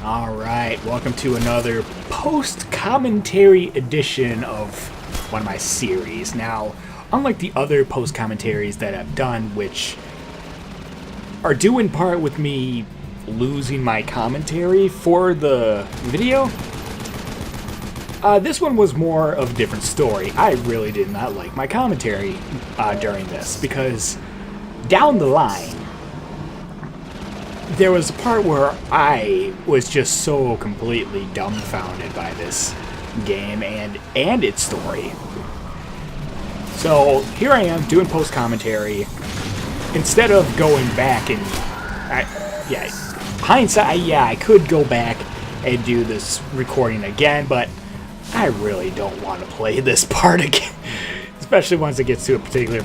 Alright, welcome to another post-commentary edition of one of my series. Now, unlike the other post-commentaries that I've done, which are due in part with me losing my commentary for the video, this one was more of a different story. I really did not like my commentary during this, because down the line, there was a part where I was just so completely dumbfounded by this game and its story. So here I am doing post-commentary. Instead of going back and... hindsight, I could go back and do this recording again, but I really don't want to play this part again. Especially once it gets to a particular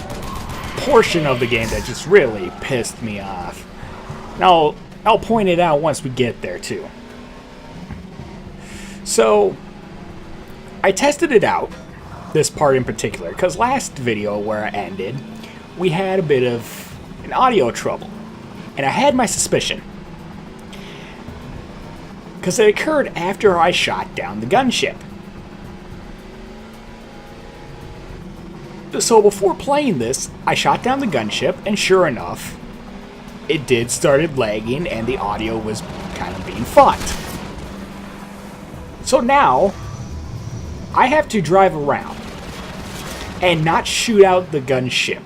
portion of the game that just really pissed me off. Now, I'll point it out once we get there, too. So, I tested it out, this part in particular, because last video where I ended, we had a bit of an audio trouble. And I had my suspicion. Because it occurred after I shot down the gunship. So before playing this, I shot down the gunship, and sure enough, it did started lagging and the audio was kind of being fucked. So now, I have to drive around and not shoot out the gunship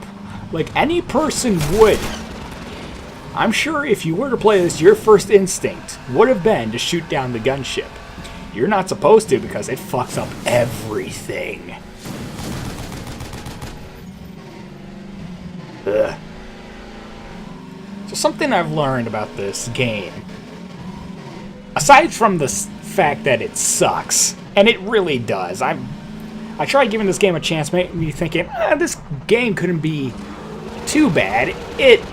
like any person would. I'm sure if you were to play this, your first instinct would have been to shoot down the gunship. You're not supposed to because it fucks up everything. Ugh. So something I've learned about this game, aside from the fact that it sucks, and it really does, I tried giving this game a chance, maybe thinking, this game couldn't be too bad. It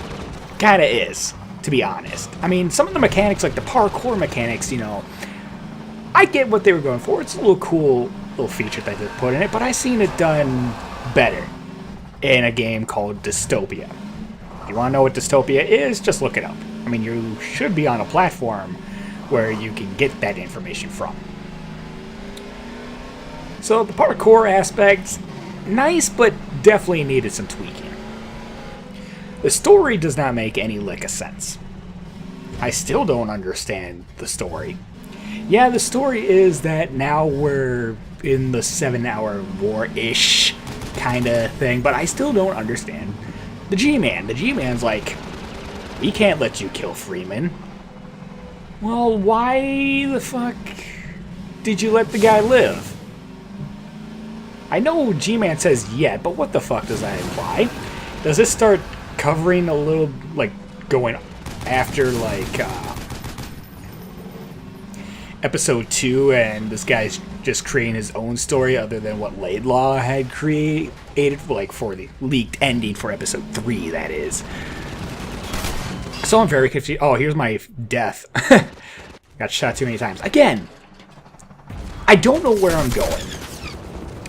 kind of is, to be honest. I mean, some of the mechanics, like the parkour mechanics, you know, I get what they were going for. It's a little cool little feature that they put in it, but I seen it done better in a game called Dystopia. If you want to know what Dystopia is, just look it up. I mean, you should be on a platform where you can get that information from. So the parkour aspect, nice, but definitely needed some tweaking. The story does not make any lick of sense. I still don't understand the story. Yeah, the story is that now we're in the 7-hour war-ish kind of thing, but I still don't understand the G-Man. The G-Man's like, we can't let you kill Freeman. Well, why the fuck did you let the guy live? I know G-Man says yet, but what the fuck does that imply? Does this start covering a little, like, going after, like, episode 2, and this guy's just creating his own story other than what Laidlaw had created, like, for the leaked ending for episode 3, that is. So I'm very confused. Oh, here's my death. Got shot too many times. Again, I don't know where I'm going.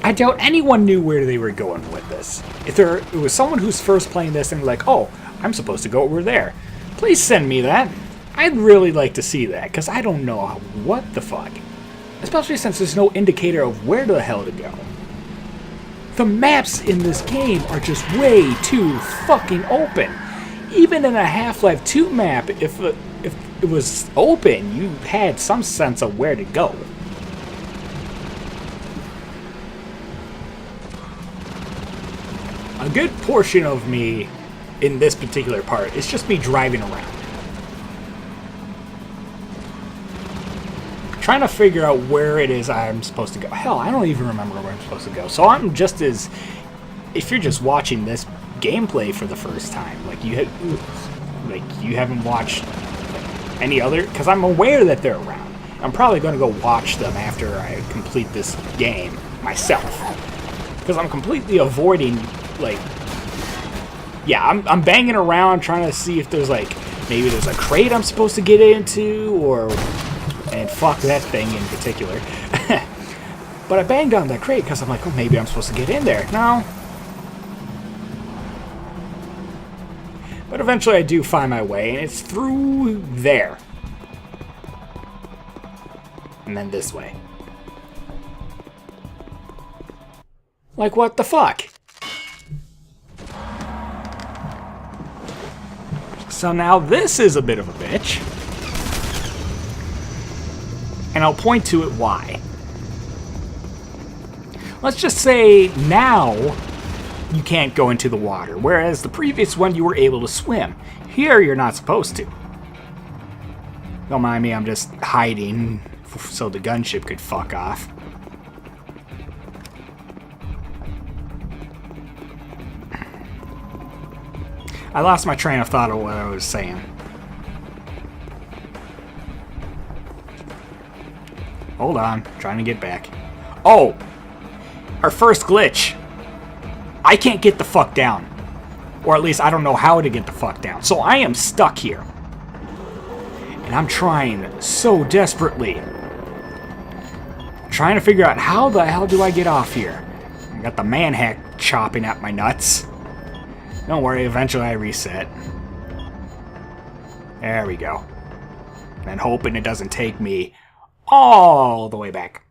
I doubt anyone knew where they were going with this. If it was someone who's first playing this and like, oh, I'm supposed to go over there, please send me that. I'd really like to see that, because I don't know what the fuck. Especially since there's no indicator of where the hell to go. The maps in this game are just way too fucking open. Even in a Half-Life 2 map, if it was open, you had some sense of where to go. A good portion of me in this particular part is just me driving around. Trying to figure out where it is I'm supposed to go. Hell, I don't even remember where I'm supposed to go. So I'm just as... If you're just watching this gameplay for the first time, like you haven't watched any other... Because I'm aware that they're around. I'm probably going to go watch them after I complete this game myself. Because I'm completely avoiding, like... Yeah, I'm banging around trying to see if there's, like... Maybe there's a crate I'm supposed to get into, or... And fuck that thing in particular. But I banged on that crate because I'm like, oh, maybe I'm supposed to get in there. No. But eventually I do find my way, and it's through there. And then this way. Like, what the fuck? So now this is a bit of a bitch. And I'll point to it why. Let's just say now you can't go into the water, whereas the previous one you were able to swim. Here you're not supposed to. Don't mind me, I'm just hiding so the gunship could fuck off. I lost my train of thought of what I was saying. Hold on, trying to get back. Oh! Our first glitch. I can't get the fuck down. Or at least I don't know how to get the fuck down. So I am stuck here. And I'm trying so desperately. Trying to figure out how the hell do I get off here. I got the manhack chopping at my nuts. Don't worry, eventually I reset. There we go. And hoping it doesn't take me all the way back.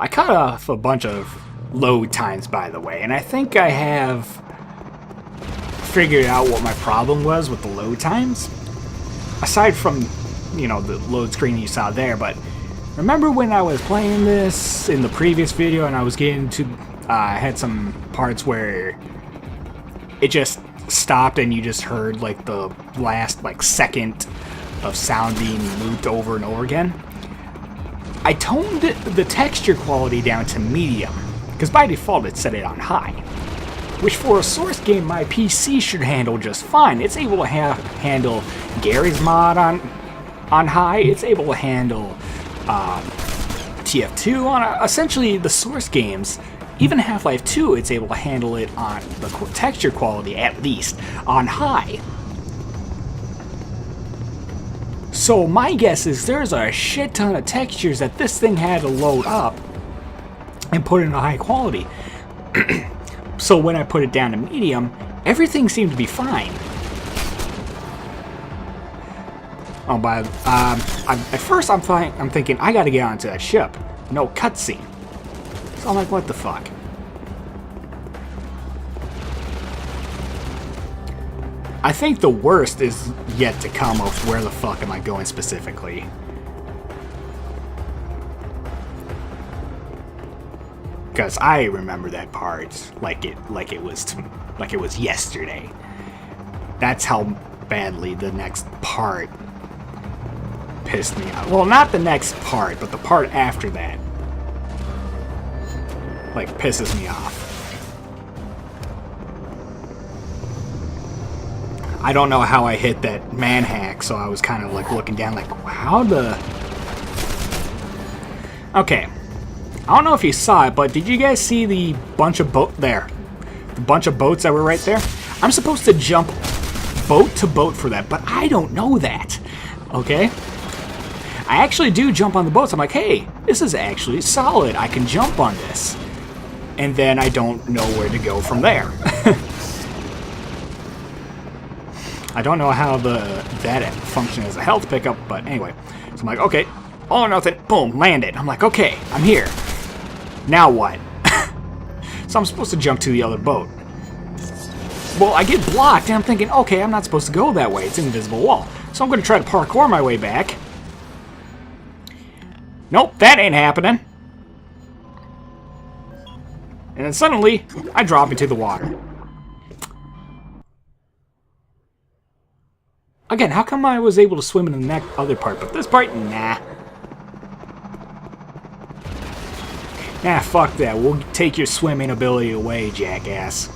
I cut off a bunch of load times, by the way, and I think I have figured out what my problem was with the load times. Aside from, you know, the load screen you saw there, but remember when I was playing this in the previous video and I was getting to, I had some parts where it just stopped and you just heard like the last like second of sound being looped over and over again? I toned the texture quality down to medium, because by default it set it on high. Which for a Source game my PC should handle just fine. It's able to handle Gary's mod on high, it's able to handle TF2 on essentially the Source games. Even Half-Life 2, it's able to handle it on the texture quality, at least, on high. So my guess is there's a shit ton of textures that this thing had to load up and put into high quality. So when I put it down to medium, everything seemed to be fine. Oh, but at first I'm thinking I gotta get onto that ship. No cutscene. So I'm like, what the fuck? I think the worst is yet to come of where the fuck am I going specifically. Because I remember that part like it was yesterday. That's how badly the next part pissed me off. Well, not the next part, but the part after that. Like, pisses me off. I don't know how I hit that manhack, so I was kind of like looking down like, how the... Okay. I don't know if you saw it, but did you guys see the bunch of boat there? The bunch of boats that were right there? I'm supposed to jump boat to boat for that, but I don't know that. Okay? I actually do jump on the boats. I'm like, hey, this is actually solid. I can jump on this. And then I don't know where to go from there. I don't know how that functions as a health pickup, but anyway. So I'm like, okay, all or nothing, boom, landed. I'm like, okay, I'm here. Now what? So I'm supposed to jump to the other boat. Well, I get blocked, and I'm thinking, okay, I'm not supposed to go that way. It's an invisible wall. So I'm going to try to parkour my way back. Nope, that ain't happening. And then suddenly, I drop into the water. Again, how come I was able to swim in the other part, but this part, nah. Nah, fuck that. We'll take your swimming ability away, jackass.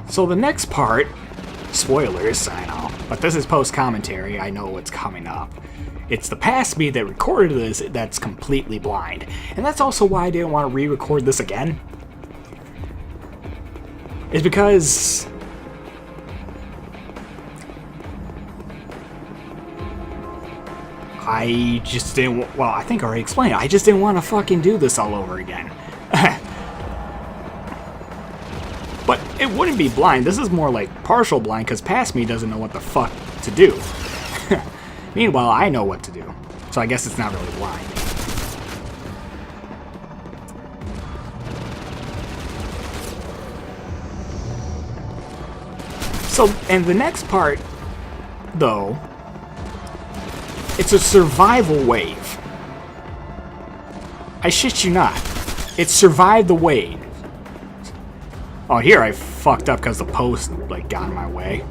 So the next part, spoilers, I know, but this is post-commentary, I know what's coming up. It's the past me that recorded this that's completely blind. And that's also why I didn't want to re-record this again. Is because... I just didn't, well, I think I already explained it. I just didn't want to fucking do this all over again. But it wouldn't be blind. This is more like partial blind, because past me doesn't know what the fuck to do. Meanwhile, I know what to do. So I guess it's not really blind. So, and the next part, though, it's a survival wave. I shit you not. It's survive the wave. Oh, here I fucked up because the post, like, got in my way.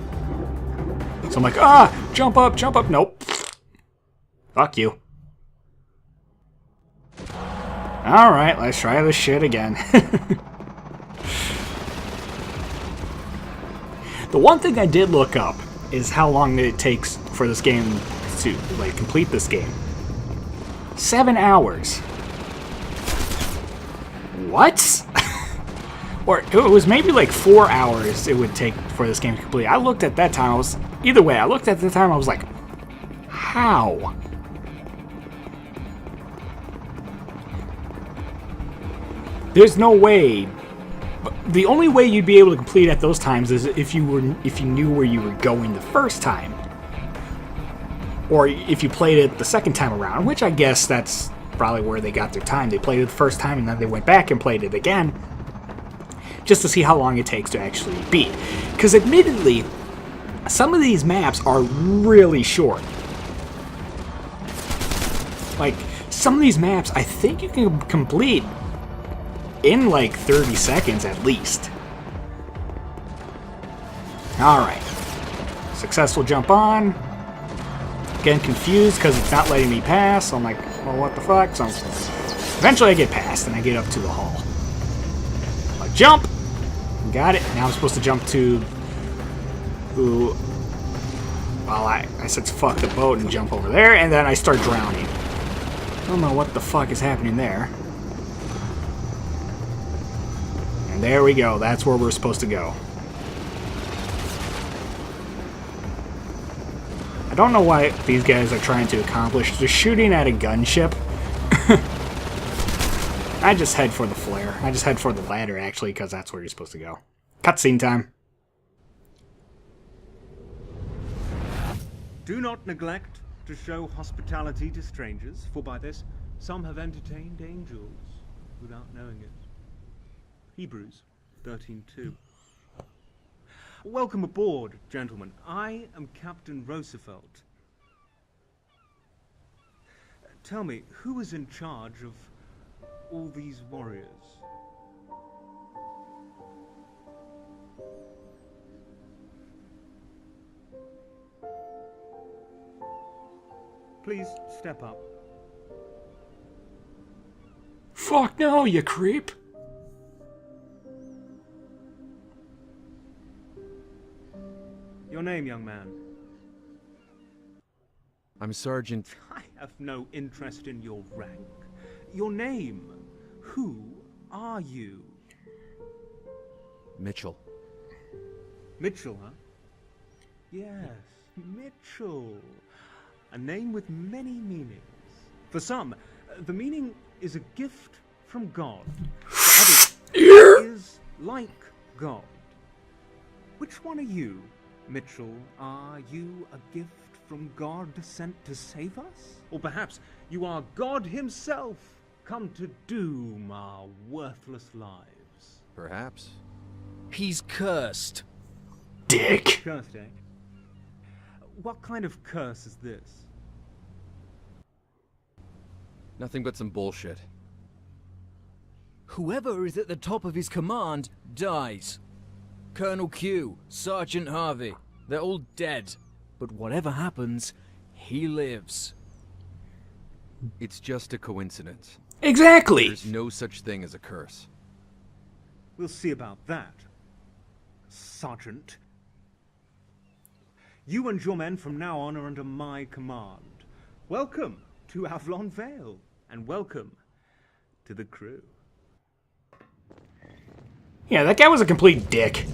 So I'm like, ah, jump up, jump up. Nope. Fuck you. Alright, let's try this shit again. The one thing I did look up is how long it takes for this game to, like, complete this game. 7 hours. What? Or it was maybe like 4 hours it would take for this game to complete. I looked at that time, either way, I looked at the time, I was like, how? There's no way. The only way you'd be able to complete at those times is if you knew where you were going the first time. Or if you played it the second time around, which I guess that's probably where they got their time. They played it the first time and then they went back and played it again, just to see how long it takes to actually beat. Because admittedly, some of these maps are really short. Like, some of these maps I think you can complete in like 30 seconds at least. Alright. Successful jump on. Getting confused because it's not letting me pass. So I'm like, well, what the fuck? So eventually I get past and I get up to the hall. I jump. Got it. Now I'm supposed to jump to... Ooh. Well, I said fuck the boat and jump over there, and then I start drowning. I don't know what the fuck is happening there. And there we go. That's where we're supposed to go. I don't know what these guys are trying to accomplish. They're shooting at a gunship. I just head for the flare. I just head for the ladder, actually, because that's where you're supposed to go. Cutscene time. Do not neglect to show hospitality to strangers, for by this some have entertained angels without knowing it. Hebrews 13:2. Welcome aboard, gentlemen. I am Captain Roosevelt. Tell me, who is in charge of all these warriors? Please step up. Fuck no, you creep. Your name, young man? I'm Sergeant... I have no interest in your rank. Your name. Who are you? Mitchell. Mitchell, huh? Yes, Mitchell. A name with many meanings. For some, the meaning is a gift from God. For others, it is like God. Which one are you, Mitchell? Are you a gift from God sent to save us? Or perhaps you are God himself, come to doom our worthless lives? Perhaps. He's cursed. Dick. Cursed, eh? What kind of curse is this? Nothing but some bullshit. Whoever is at the top of his command dies. Colonel Q, Sergeant Harvey, they're all dead. But whatever happens, he lives. It's just a coincidence. Exactly. There's no such thing as a curse. We'll see about that, Sergeant. You and your men from now on are under my command. Welcome to Avalon Vale, and welcome to the crew. Yeah, that guy was a complete dick.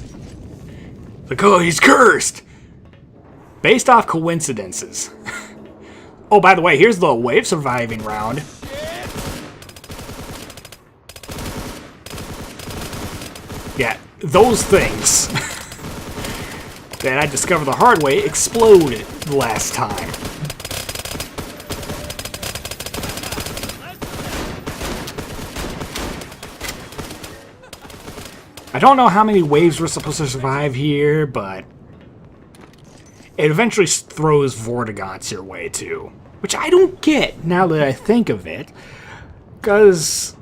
Like, oh, he's cursed! Based off coincidences. Oh, by the way, here's the wave surviving round. Yeah, those things that I discovered the hard way exploded last time. I don't know how many waves we're supposed to survive here, but it eventually throws Vortigaunts your way too. Which I don't get now that I think of it. Because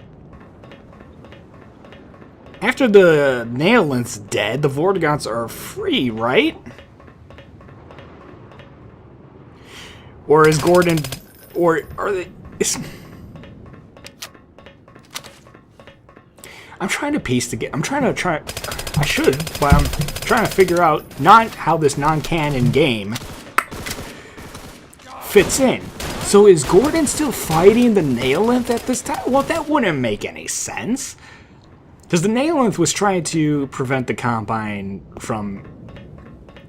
after the Nailant's dead, the Vortigaunts are free, right? Or is Gordon... Or are they... I'm trying to piece together... I should, but I'm trying to figure out not how this non-canon game fits in. So is Gordon still fighting the Nailanth at this time? Well, that wouldn't make any sense. Because the Nailanth was trying to prevent the Combine from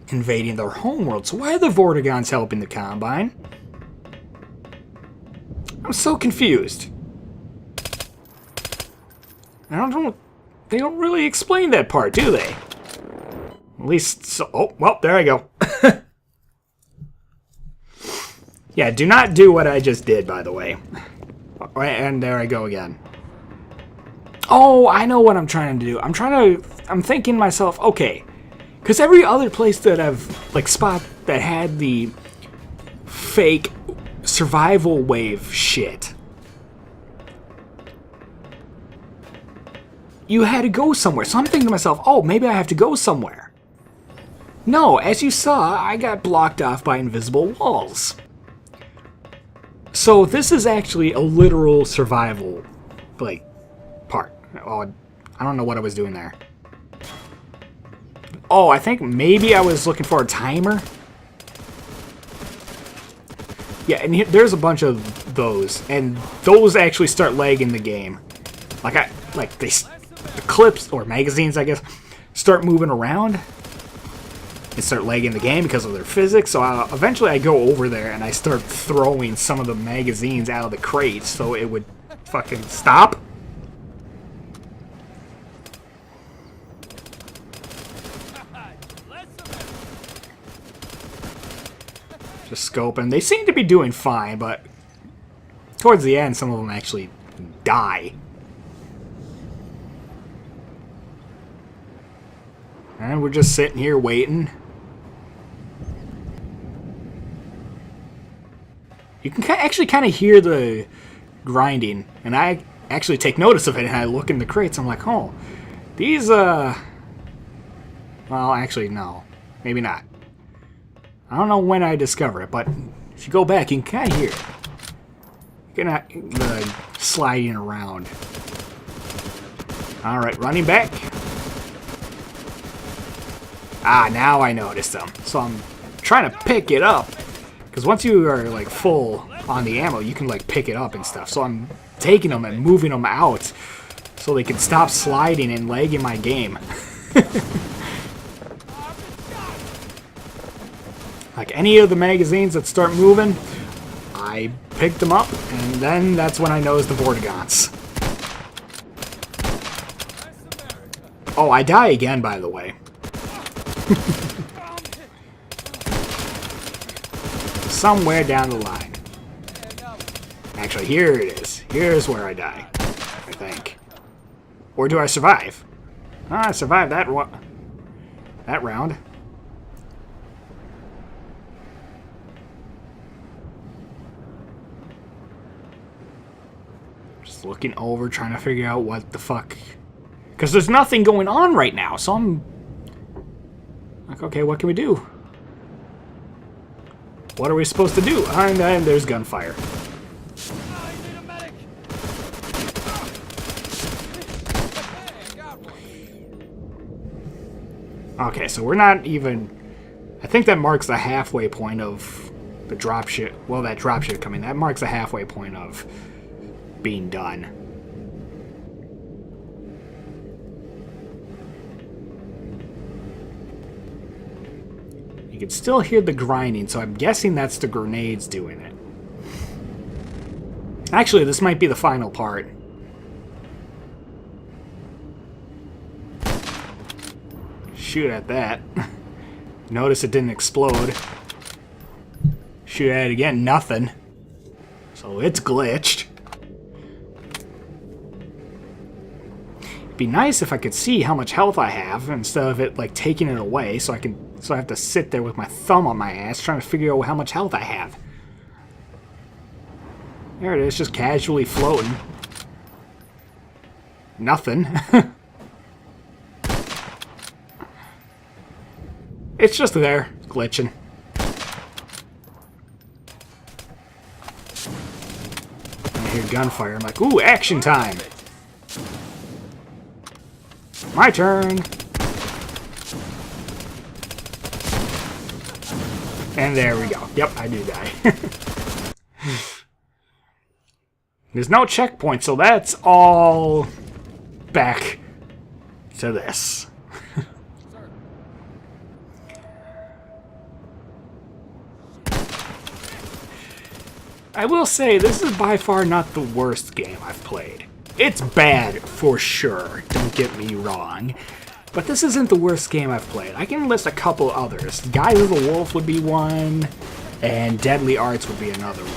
invading their homeworld. So why are the Vortigaunts helping the Combine? I'm so confused. I don't know. They don't really explain that part, do they? At least, so... Oh, well, there I go. Yeah, do not do what I just did, by the way. And there I go again. Oh, I know what I'm trying to do. I'm thinking to myself, okay. Because every other place that I've, like, spot that had the fake survival wave shit, you had to go somewhere. So I'm thinking to myself, oh, maybe I have to go somewhere. No, as you saw, I got blocked off by invisible walls. So this is actually a literal survival, like, part. Oh, I don't know what I was doing there. Oh, I think maybe I was looking for a timer. Yeah, and here, there's a bunch of those, and those actually start lagging the game. The clips, or magazines, I guess, start moving around and start lagging the game because of their physics. So eventually I go over there and I start throwing some of the magazines out of the crates so it would fucking stop. Just scoping. They seem to be doing fine, but towards the end some of them actually die. And we're just sitting here waiting. You can actually kind of hear the grinding. And I actually take notice of it and I look in the crates. I'm like, oh, these, well, actually, no. Maybe not. I don't know when I discover it, but if you go back, you can kind of hear it. You can the sliding around. Alright, running back. Ah, now I noticed them. So I'm trying to pick it up. Because once you are, like, full on the ammo, you can, like, pick it up and stuff. So I'm taking them and moving them out so they can stop sliding and lagging my game. Like, any of the magazines that start moving, I pick them up, and then that's when I notice the Vortigaunts. Oh, I die again, by the way. Somewhere down the line. Actually, here it is. Here's where I die, I think. Or do I survive? Oh, I survived that round. Just looking over, trying to figure out what the fuck. Because there's nothing going on right now, so I'm like, okay, what can we do? What are we supposed to do? And then there's gunfire. Okay, so we're not even... I think that marks the halfway point of the dropship. Well, that dropship coming. That marks the halfway point of being done. You can still hear the grinding, so I'm guessing that's the grenades doing it. Actually, this might be the final part. Shoot at that. Notice it didn't explode. Shoot at it again, nothing. So it's glitched. It'd be nice if I could see how much health I have instead of it like taking it away, so I have to sit there with my thumb on my ass trying to figure out how much health I have. There it is, just casually floating. Nothing. It's just there, glitching. I hear gunfire. I'm like, ooh, action time. My turn. And there we go. Yep, I do die. There's no checkpoint, so that's all back to this. I will say, this is by far not the worst game I've played. It's bad, for sure, don't get me wrong. But this isn't the worst game I've played. I can list a couple others. Guys of the Wolf would be one, and Deadly Arts would be another one.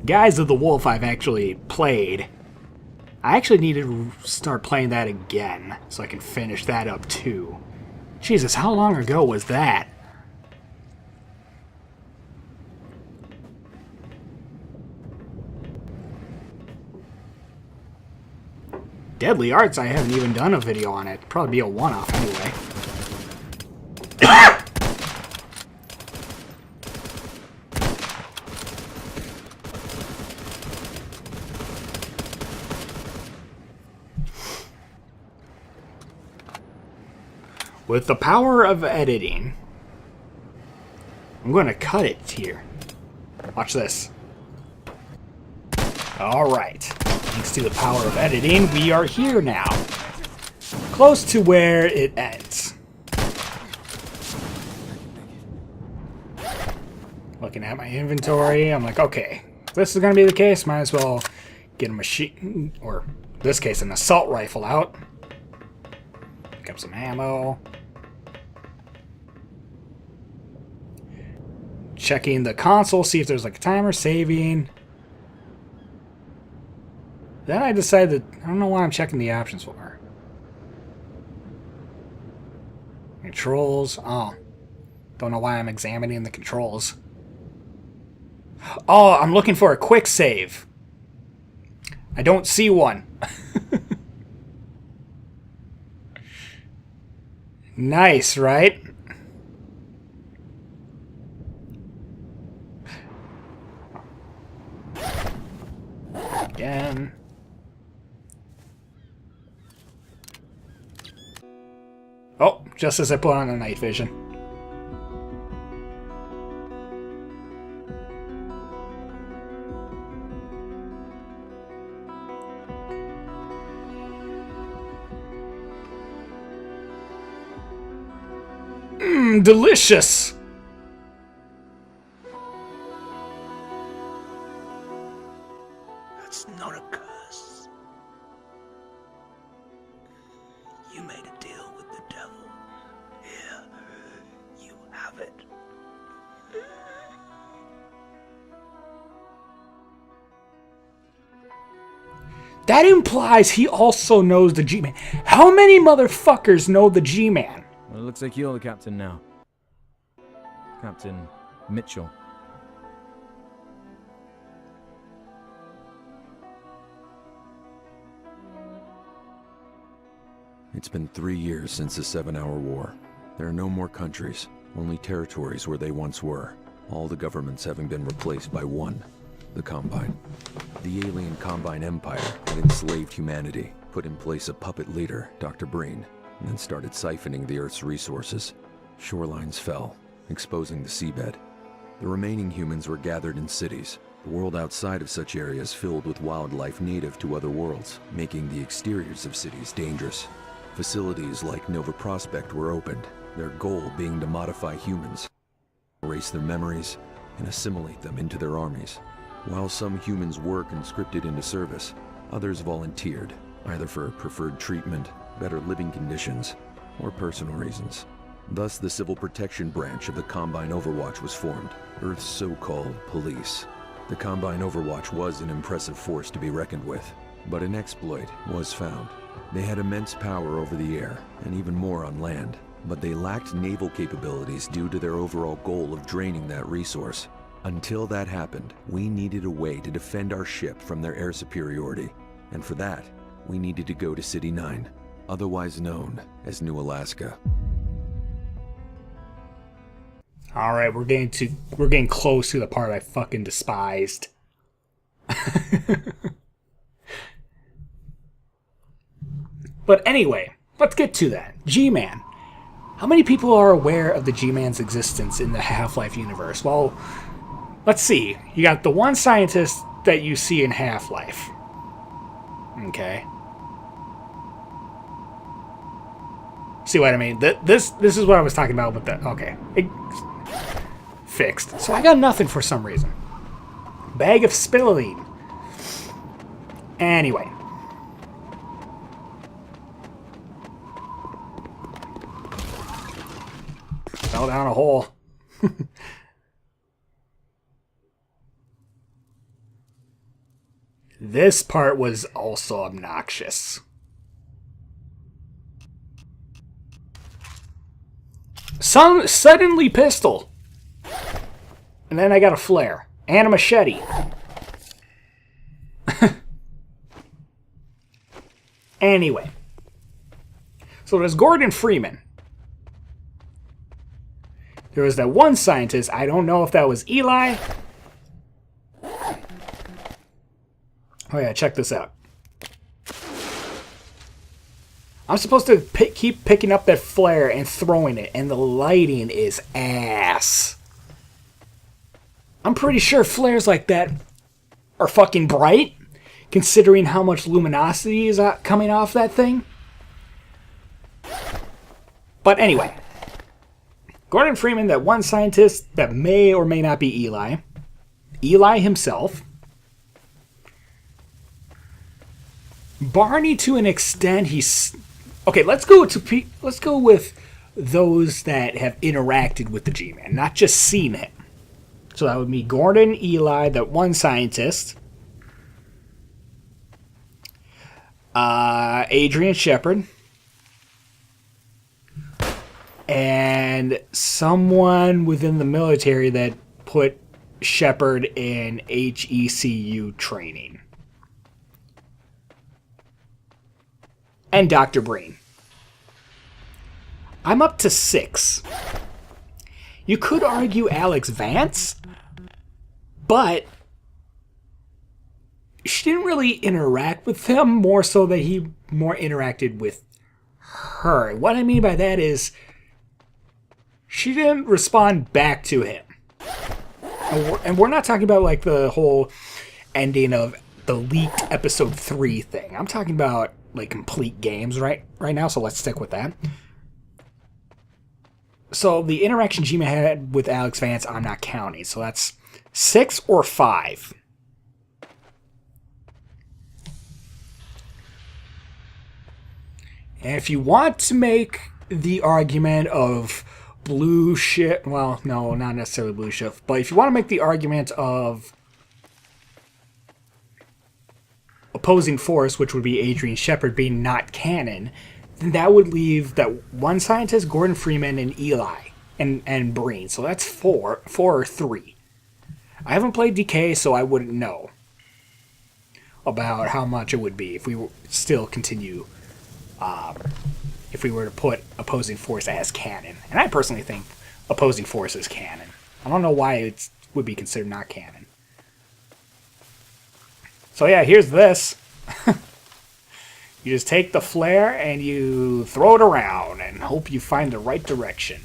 Guys of the Wolf I've actually played. I actually need to start playing that again, so I can finish that up too. Jesus, how long ago was that? Deadly Arts, I haven't even done a video on it. Probably be a one-off anyway. With the power of editing, I'm going to cut it here. Watch this. Alright. Thanks to the power of editing, we are here now. Close to where it ends. Looking at my inventory, I'm like, okay, if this is going to be the case, might as well get a machine, or in this case, an assault rifle out. Pick up some ammo. Checking the console, see if there's like a timer, saving. Then I decided, I don't know why I'm checking the options for. Controls, oh. Don't know why I'm examining the controls. Oh, I'm looking for a quick save. I don't see one. Nice, right? Again. Oh, just as I put on the night vision. Mmm, delicious! That's not a curse. You made a deal with the devil. Here, you have it. That implies he also knows the G-Man. How many motherfuckers know the G-Man? Well, it looks like you're the captain now. Captain Mitchell. It's been 3 years since the 7-Hour War. There are no more countries, only territories where they once were. All the governments having been replaced by one, the Combine. The alien Combine Empire had enslaved humanity, put in place a puppet leader, Dr. Breen, and then started siphoning the Earth's resources. Shorelines fell, exposing the seabed. The remaining humans were gathered in cities, the world outside of such areas filled with wildlife native to other worlds, making the exteriors of cities dangerous. Facilities like Nova Prospect were opened, their goal being to modify humans. erase their memories, and assimilate them into their armies. While some humans were conscripted into service, others volunteered, either for preferred treatment, better living conditions, or personal reasons. Thus, the Civil Protection Branch of the Combine Overwatch was formed, Earth's so-called police. The Combine Overwatch was an impressive force to be reckoned with, but an exploit was found. They had immense power over the air, and even more on land, but they lacked naval capabilities due to their overall goal of draining that resource. Until that happened, we needed a way to defend our ship from their air superiority, and for that, we needed to go to City 9, otherwise known as New Alaska. All right, we're getting close to the part I fucking despised. But anyway, let's get to that. G-Man. How many people are aware of the G-Man's existence in the Half-Life universe? Well, let's see. You got the one scientist that you see in Half-Life. Okay. See what I mean? This is what I was talking about with the... Okay. Fixed. So I got nothing for some reason. Bag of spilling. Anyway. Fell down a hole. This part was also obnoxious. Suddenly pistol. And then I got a flare. And a machete. Anyway. So there's Gordon Freeman. There was that one scientist. I don't know if that was Eli. Oh yeah, check this out. I'm supposed to keep picking up that flare and throwing it, and the lighting is ass. I'm pretty sure flares like that are fucking bright, considering how much luminosity is coming off that thing. But anyway, Gordon Freeman, that one scientist that may or may not be Eli. Eli himself. Barney, to an extent, he's... Okay, let's go with those that have interacted with the G-Man, not just seen him. So that would be Gordon, Eli, that one scientist, Adrian Shepard, and someone within the military that put Shepard in HECU training. And Dr. Breen. I'm up to 6. You could argue Alex Vance, but she didn't really interact with him, more so that he more interacted with her. What I mean by that is she didn't respond back to him. And we're not talking about like the whole ending of the leaked episode 3 thing. I'm talking about like complete games right now, so let's stick with that. So the interaction G-Man had with Alex Vance, I'm not counting. So that's 6 or 5. And if you want to make the argument of blue shift, well, no, not necessarily blue shift, but if you want to make the argument of opposing force, which would be Adrian Shepard being not canon, then that would leave that one scientist, Gordon Freeman, and Eli, and Breen. So that's 4 or 3. I haven't played DK, so I wouldn't know about how much it would be if we were still continue, if we were to put opposing force as canon. And I personally think opposing force is canon. I don't know why it would be considered not canon. So yeah, here's this. You just take the flare and you throw it around and hope you find the right direction.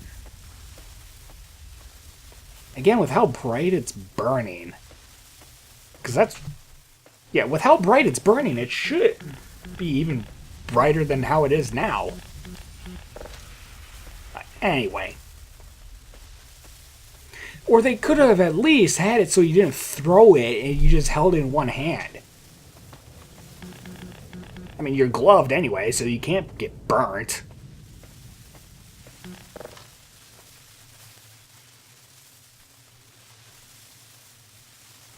Again, with how bright it's burning. Because that's... Yeah, with how bright it's burning, it should be even brighter than how it is now. Anyway. Or they could have at least had it so you didn't throw it and you just held it in one hand. I mean, you're gloved anyway, so you can't get burnt.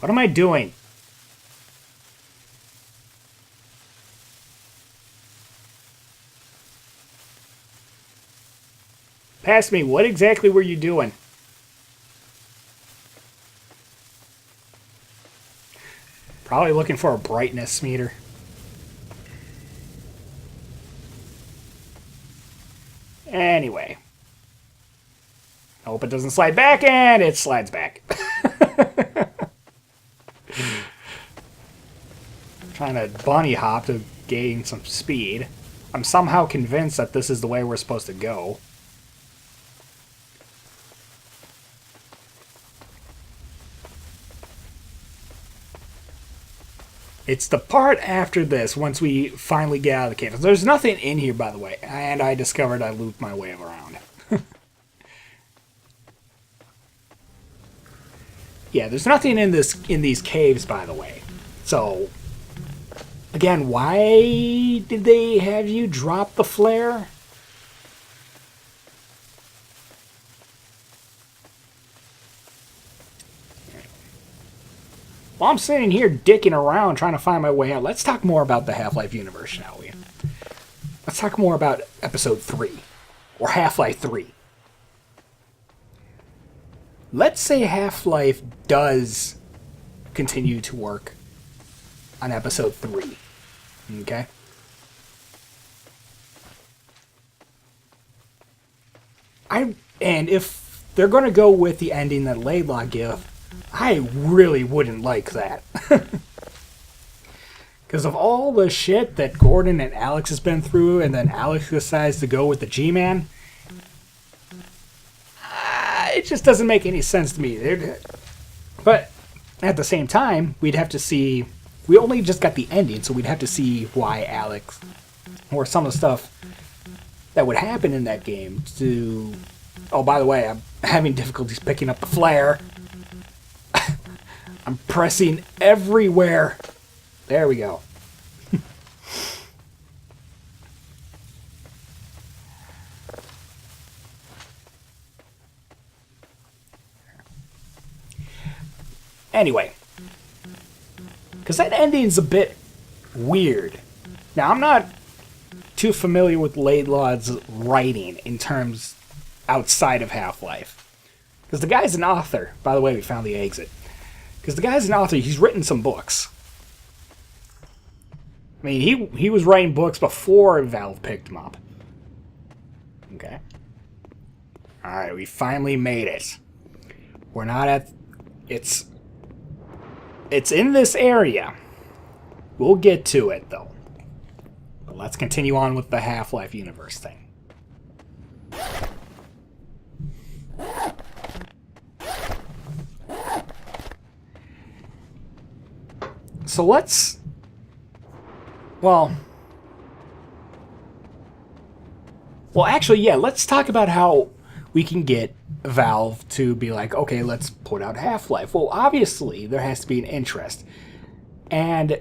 What am I doing? Pass me, what exactly were you doing? Probably looking for a brightness meter. Anyway. I hope it doesn't slide back, and it slides back. Trying to bunny hop to gain some speed. I'm somehow convinced that this is the way we're supposed to go. It's the part after this, once we finally get out of the cave. There's nothing in here, by the way, and I discovered I looped my way around. Yeah, there's nothing in these caves, by the way. So, again, why did they have you drop the flare? While I'm sitting here dicking around trying to find my way out, let's talk more about the Half-Life universe, shall we? Let's talk more about Episode 3, or Half-Life 3. Let's say Half-Life does continue to work on Episode 3, okay? And if they're going to go with the ending that Laidlaw gave, I really wouldn't like that. Because of all the shit that Gordon and Alex has been through, and then Alex decides to go with the G-Man, it just doesn't make any sense to me. But at the same time, we'd have to see... We only just got the ending, so we'd have to see why Alex, or some of the stuff that would happen in that game to... Oh, by the way, I'm having difficulties picking up the flare. I'm pressing everywhere. There we go. Anyway. Because that ending's a bit weird. Now, I'm not too familiar with Laidlaw's writing in terms outside of Half-Life. Because the guy's an author. By the way, we found the exit. Because the guy's an author, he's written some books. I mean, he was writing books before Valve picked him up. Okay. Alright, we finally made it. We're not at... It's in this area. We'll get to it, though. But let's continue on with the Half-Life universe thing. So let's... Well, actually, yeah, let's talk about how we can get Valve to be like, okay, let's put out Half-Life. Well, obviously, there has to be an interest. And...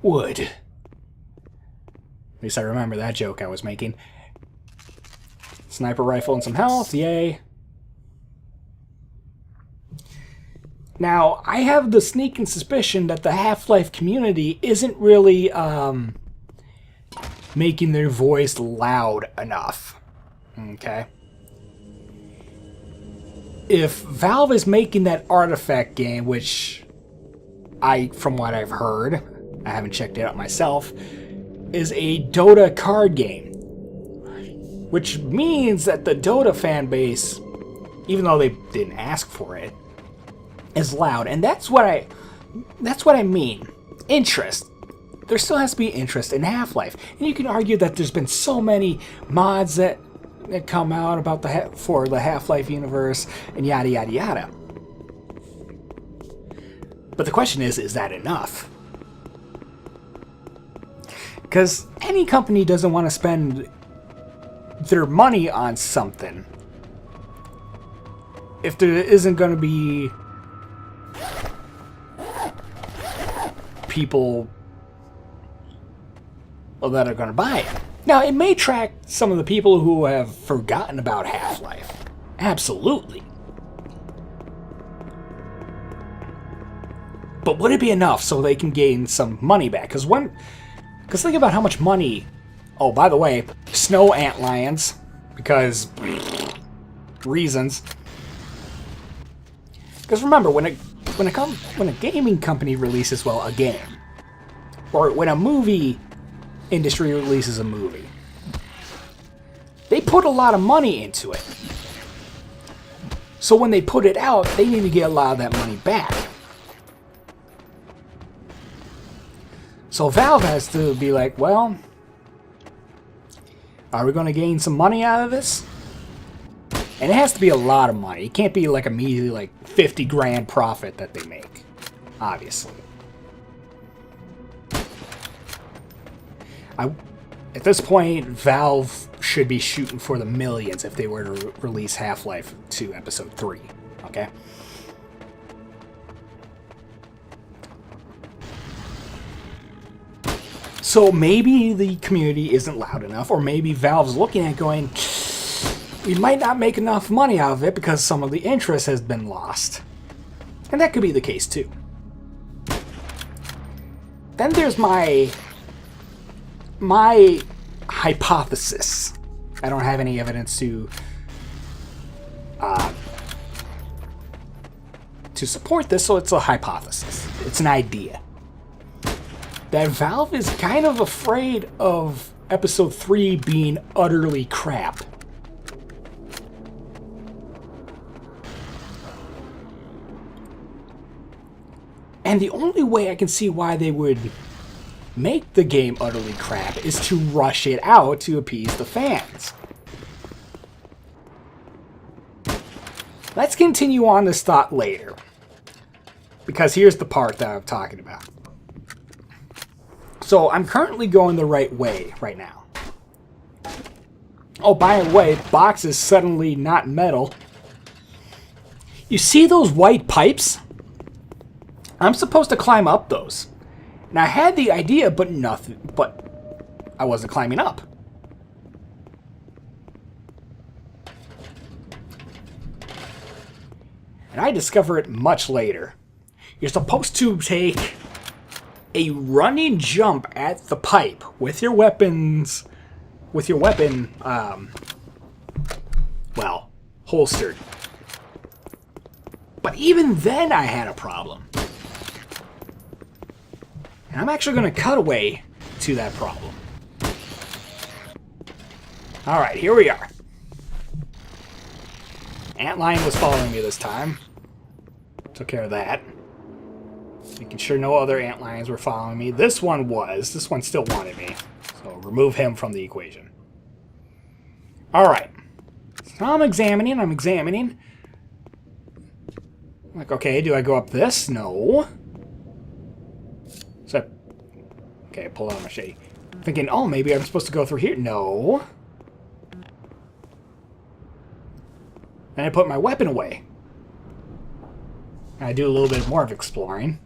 wood. At least I remember that joke I was making. Sniper rifle and some health, yay. Now, I have the sneaking suspicion that the Half-Life community isn't really making their voice loud enough. Okay? If Valve is making that Artifact game, which from what I've heard, I haven't checked it out myself, is a Dota card game. Which means that the Dota fan base, even though they didn't ask for it, is loud, and that's what I mean. Interest. There still has to be interest in Half-Life, and you can argue that there's been so many mods that come out about for the Half-Life universe and yada yada yada. But the question is that enough? Because any company doesn't want to spend their money on something if there isn't going to be people that are going to buy it. Now, it may attract some of the people who have forgotten about Half-Life. Absolutely. But would it be enough so they can gain some money back? Because think about how much money... Oh, by the way, snow antlions, because reasons. Because remember, when a gaming company releases, well, a game, or when a movie industry releases a movie, they put a lot of money into it. So when they put it out, they need to get a lot of that money back. So Valve has to be like, well, are we going to gain some money out of this? And it has to be a lot of money. It can't be like a measly like 50 grand profit that they make, obviously. At this point, Valve should be shooting for the millions if they were to release Half-Life 2 Episode 3, okay? So maybe the community isn't loud enough, or maybe Valve's looking at it going, we might not make enough money out of it because some of the interest has been lost. And that could be the case too. Then there's my hypothesis. I don't have any evidence to support this, so it's a hypothesis. It's an idea. That Valve is kind of afraid of Episode 3 being utterly crap. And the only way I can see why they would make the game utterly crap is to rush it out to appease the fans. Let's continue on this thought later, because here's the part that I'm talking about. So I'm currently going the right way right now. Oh, by the way, box is suddenly not metal. You see those white pipes? I'm supposed to climb up those. And I had the idea, but I wasn't climbing up. And I discover it much later. You're supposed to take a running jump at the pipe with your weapons, well, holstered. But even then I had a problem. And I'm actually going to cut away to that problem. Alright, here we are. Antlion was following me this time. Took care of that. Making sure no other antlions were following me. This one was. This one still wanted me. So remove him from the equation. Alright. So I'm examining. I'm like, okay, do I go up this? No. So, okay, pull out a machete. Thinking, oh, maybe I'm supposed to go through here. No. Then I put my weapon away. And I do a little bit more of exploring.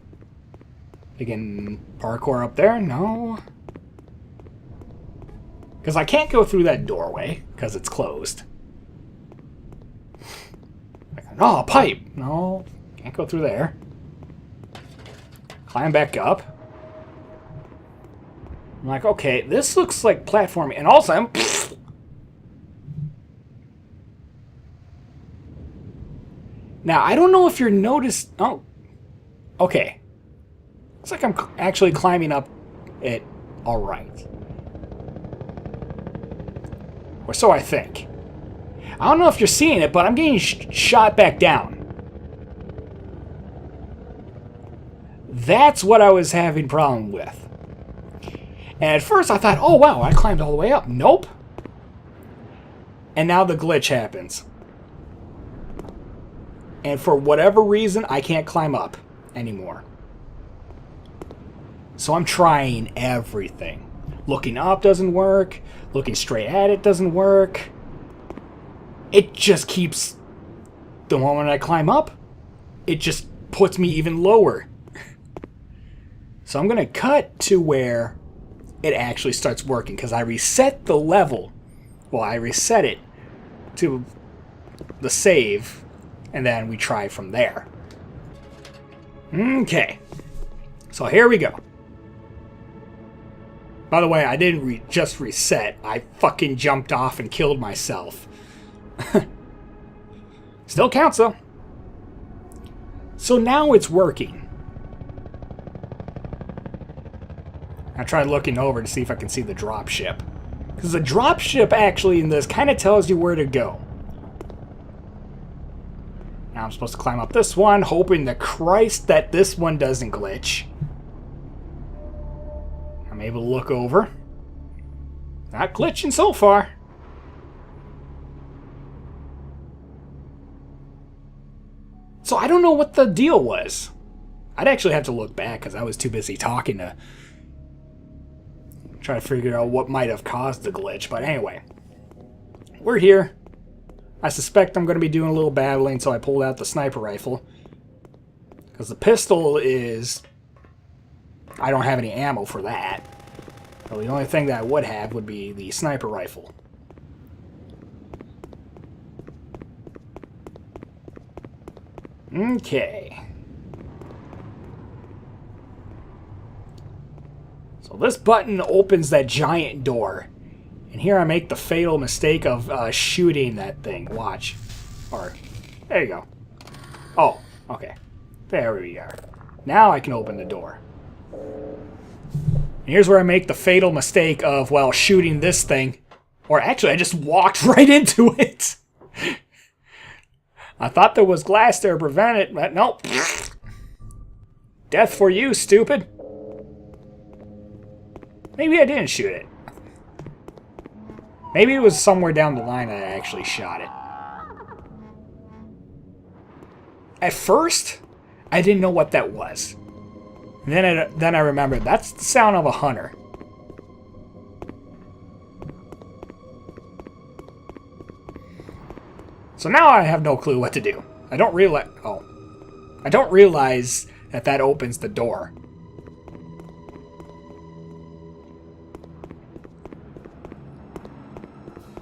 Again, parkour up there? No. Because I can't go through that doorway, because it's closed. Oh, a pipe! No, can't go through there. Climb back up. I'm like, okay, this looks like platforming. And also, I'm... Now, I don't know if you're noticed... Oh, okay. Looks like I'm actually climbing up it all right. Or so I think. I don't know if you're seeing it, but I'm getting shot back down. That's what I was having problem with. And at first I thought, oh wow, I climbed all the way up. Nope. And now the glitch happens. And for whatever reason, I can't climb up anymore. So I'm trying everything. Looking up doesn't work. Looking straight at it doesn't work. It just keeps the moment I climb up, it just puts me even lower. So I'm going to cut to where it actually starts working, because I reset the level. Well, I reset it to the save, and then we try from there. Okay. So here we go. By the way, I didn't just reset. I fucking jumped off and killed myself. Still counts, though. So now it's working. I tried looking over to see if I can see the dropship. Because the dropship actually in this kind of tells you where to go. Now I'm supposed to climb up this one, hoping to Christ that this one doesn't glitch. I'm able to look over. Not glitching so far. So I don't know what the deal was. I'd actually have to look back because I was too busy talking to try to figure out what might have caused the glitch. But anyway, we're here. I suspect I'm going to be doing a little battling, so I pulled out the sniper rifle. Because the pistol is... I don't have any ammo for that. So the only thing that I would have would be the sniper rifle. Okay. So this button opens that giant door. And here I make the fatal mistake of shooting that thing. Watch. Or, there you go. Oh, okay. There we are. Now I can open the door. And here's where I make the fatal mistake of, well, shooting this thing. Or actually, I just walked right into it. I thought there was glass there to prevent it, but nope. Death for you, stupid. Maybe I didn't shoot it. Maybe it was somewhere down the line that I actually shot it. At first, I didn't know what that was. And then I remembered, that's the sound of a hunter. So now I have no clue what to do. I don't realize that that opens the door.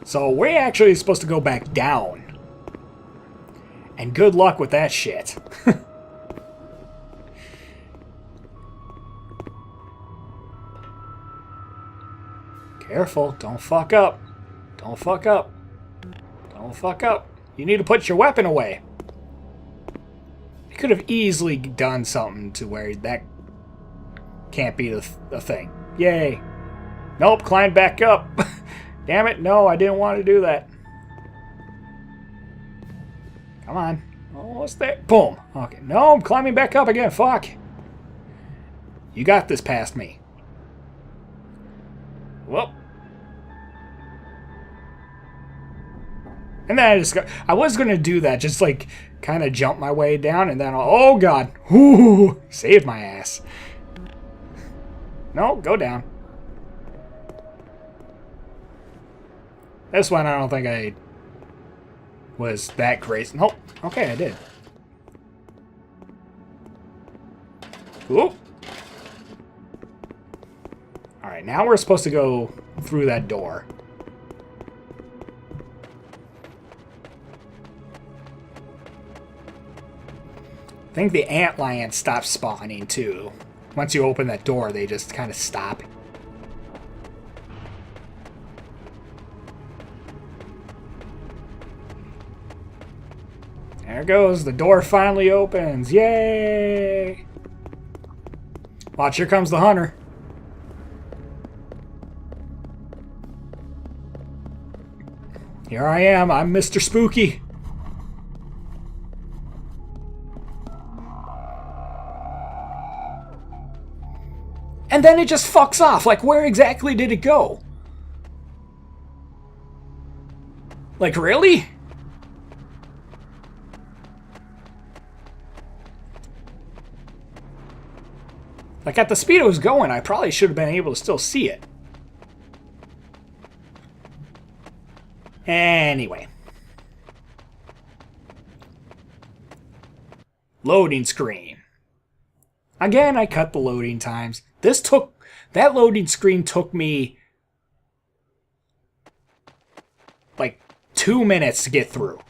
So we're actually supposed to go back down. And good luck with that shit. Careful, don't fuck up. Don't fuck up. Don't fuck up. You need to put your weapon away. You could have easily done something to where that can't be the thing. Yay. Nope, climb back up. Damn it, no, I didn't want to do that. Come on. Almost there. Boom. Okay, no, I'm climbing back up again. Fuck. You got this past me. Well. And then I was going to do that, just like kind of jump my way down, and then, oh god. Ooh, saved my ass. No, go down. This one, I don't think I was that crazy. Nope. Okay, I did. Ooh. Alright, now we're supposed to go through that door. I think the antlions stop spawning, too. Once you open that door, they just kind of stop. There it goes. The door finally opens. Yay! Watch, here comes the hunter. Here I am. I'm Mr. Spooky. And then it just fucks off. Like, where exactly did it go? Like, really? Like, at the speed it was going, I probably should have been able to still see it. Anyway. Loading screen. Again, I cut the loading times. That loading screen took me like 2 minutes to get through.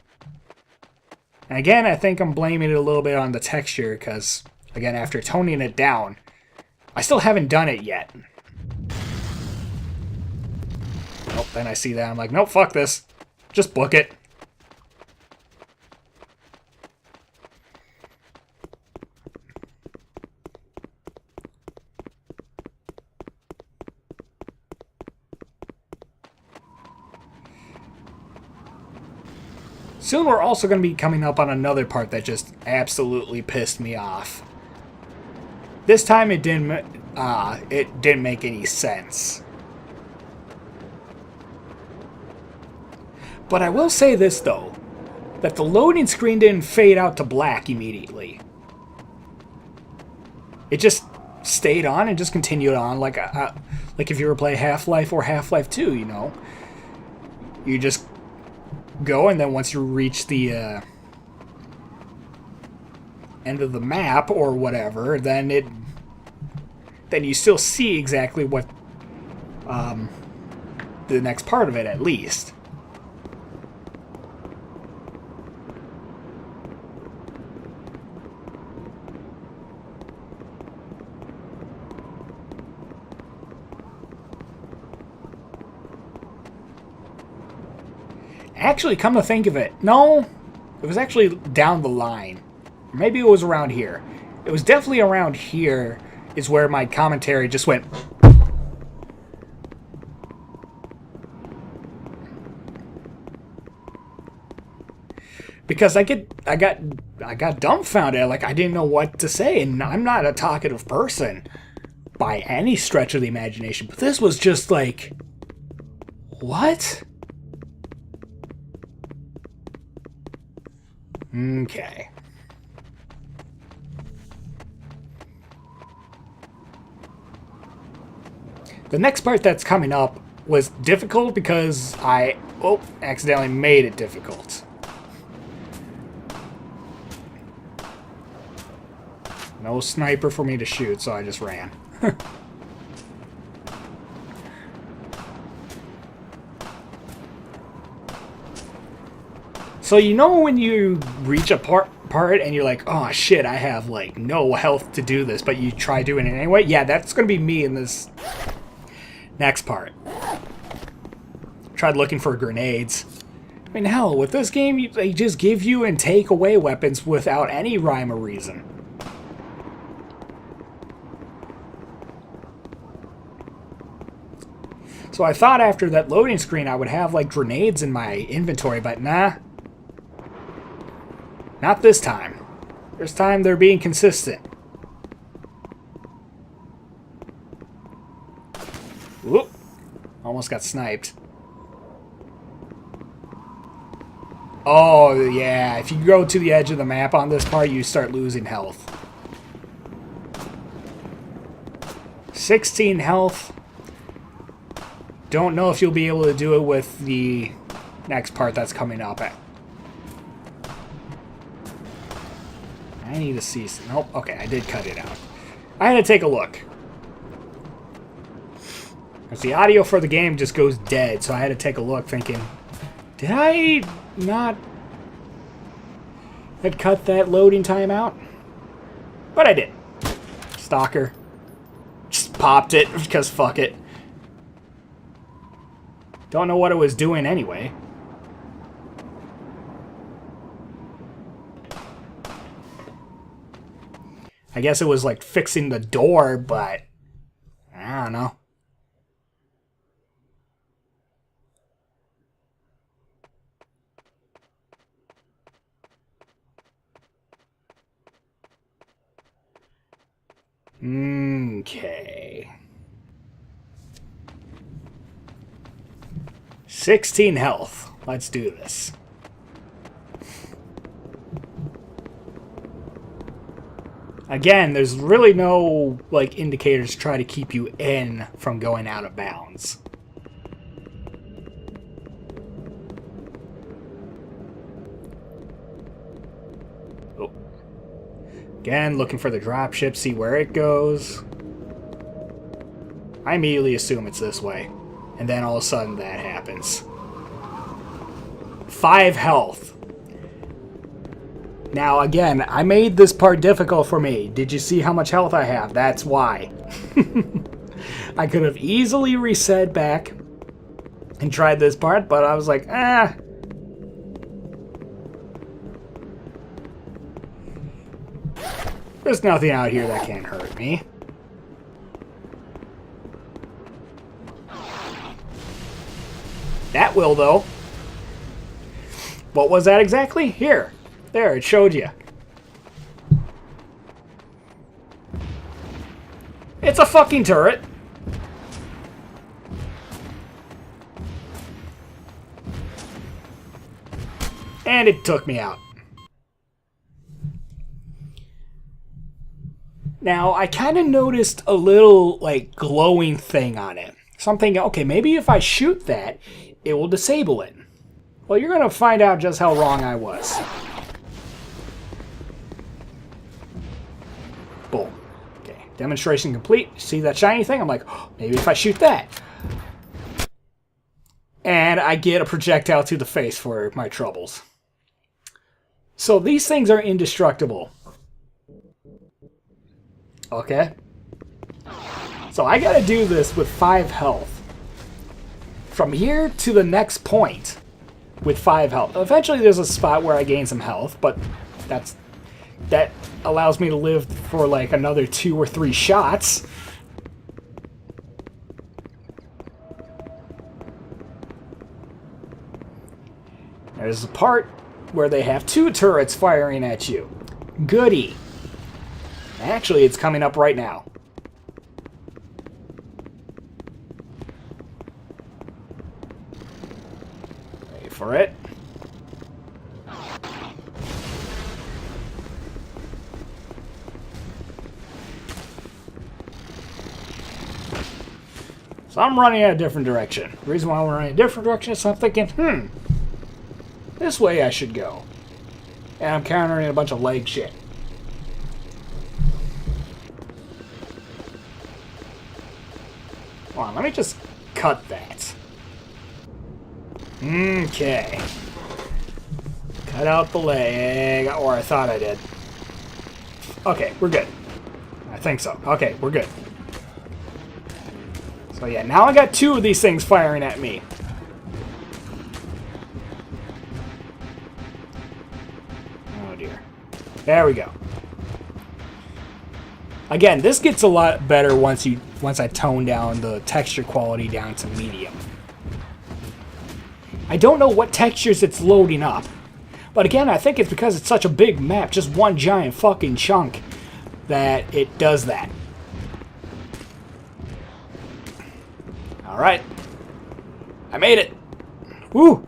And again, I think I'm blaming it a little bit on the texture because, again, after toning it down, I still haven't done it yet. Nope, then I see that. I'm like, nope, fuck this. Just book it. Soon we're also going to be coming up on another part that just absolutely pissed me off. This time it didn't make any sense. But I will say this though, that the loading screen didn't fade out to black immediately. It just stayed on and just continued on like if you were playing Half-Life or Half-Life 2, you know. You just go, and then once you reach the end of the map or whatever, then you still see exactly what the next part of it at least. Actually, come to think of it, no, it was actually down the line. Maybe it was around here. It was definitely around here is where my commentary just went. Because I got dumbfounded. Like, I didn't know what to say, and I'm not a talkative person by any stretch of the imagination. But this was just like, what? Okay. The next part that's coming up was difficult because I accidentally made it difficult. No sniper for me to shoot, so I just ran. So you know when you reach a part and you're like, oh shit, I have like no health to do this, but you try doing it anyway? Yeah, that's gonna be me in this next part. Tried looking for grenades. I mean, hell, with this game, they just give you and take away weapons without any rhyme or reason. So I thought after that loading screen I would have like grenades in my inventory, but nah. Not this time. This time they're being consistent. Whoop. Almost got sniped. Oh, yeah. If you go to the edge of the map on this part, you start losing health. 16 health. Don't know if you'll be able to do it with the next part that's coming up. I need to see some. Nope. Okay, I did cut it out. I had to take a look. Because the audio for the game just goes dead, so I had to take a look thinking, did I not had cut that loading time out? But I did. Stalker. Just popped it because fuck it. Don't know what it was doing anyway. I guess it was like fixing the door, but I don't know. Okay. 16 health. Let's do this. Again, there's really no like indicators to try to keep you in from going out of bounds. Oh. Again, looking for the dropship, see where it goes. I immediately assume it's this way. And then all of a sudden that happens. 5 health. Now again, I made this part difficult for me. Did you see how much health I have? That's why. I could have easily reset back and tried this part, but I was like, ah. There's nothing out here that can hurt me. That will, though. What was that exactly? Here. There, it showed you. It's a fucking turret. And it took me out. Now, I kind of noticed a little, like, glowing thing on it. Something, okay, maybe if I shoot that, it will disable it. Well, you're going to find out just how wrong I was. Boom. Okay, demonstration complete. See that shiny thing? I'm like, oh, maybe if I shoot that. And I get a projectile to the face for my troubles. So these things are indestructible. Okay. So I gotta do this with 5 health. From here to the next point with 5 health. Eventually there's a spot where I gain some health, but that allows me to live for like another 2 or 3 shots. There's a part where they have 2 turrets firing at you. Goody. Actually, it's coming up right now. Wait for it. So I'm running in a different direction. The reason why I'm running in a different direction is I'm thinking, this way I should go. And I'm countering a bunch of leg shit. Hold on, let me just cut that. Okay. Cut out the leg, or I thought I did. Okay, we're good. I think so. Okay, we're good. So yeah, now I got 2 of these things firing at me. Oh dear. There we go. Again, this gets a lot better once I tone down the texture quality down to medium. I don't know what textures it's loading up. But again, I think it's because it's such a big map, just one giant fucking chunk, that it does that. Alright. I made it. Woo!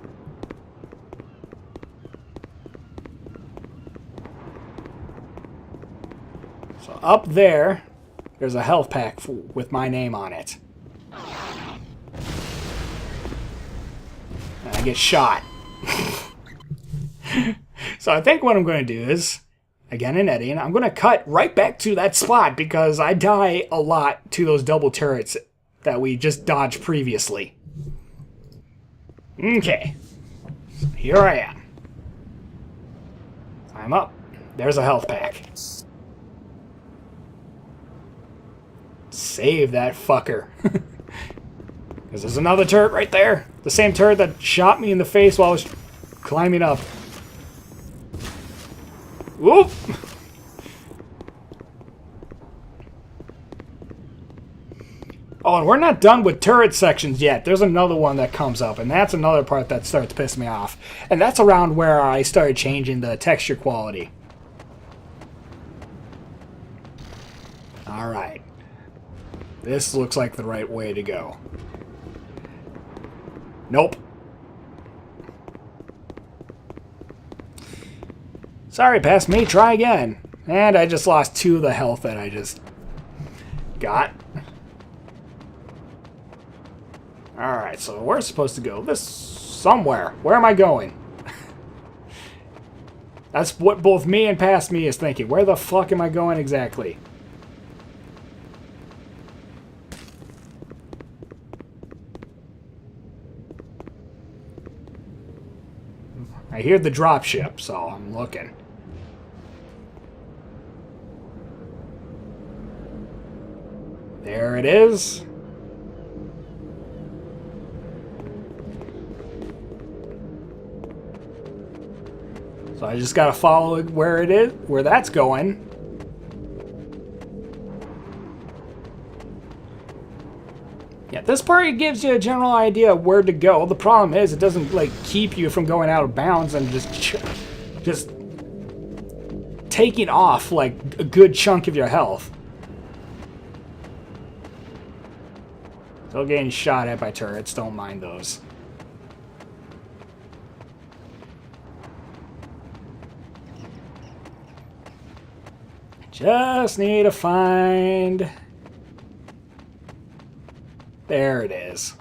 So up there, there's a health pack with my name on it. And I get shot. So I think what I'm going to do is, again in editing, I'm going to cut right back to that spot because I die a lot to those double turrets that we just dodged previously. Okay. So here I am. I'm up. There's a health pack. Save that fucker. Because there's another turret right there. The same turret that shot me in the face while I was climbing up. Whoop! Oh, and we're not done with turret sections yet. There's another one that comes up, and that's another part that starts to piss me off. And that's around where I started changing the texture quality. Alright. This looks like the right way to go. Nope. Sorry, past me. Try again. And I just lost 2 of the health that I just got. Alright, so we're supposed to go this somewhere. Where am I going? That's what both me and past me is thinking. Where the fuck am I going exactly? I hear the dropship, so I'm looking. There it is. So I just gotta follow where it is, where that's going. Yeah, this part gives you a general idea of where to go. The problem is it doesn't like keep you from going out of bounds and just taking off like a good chunk of your health. Still getting shot at by turrets, don't mind those. Just need to find... There it is.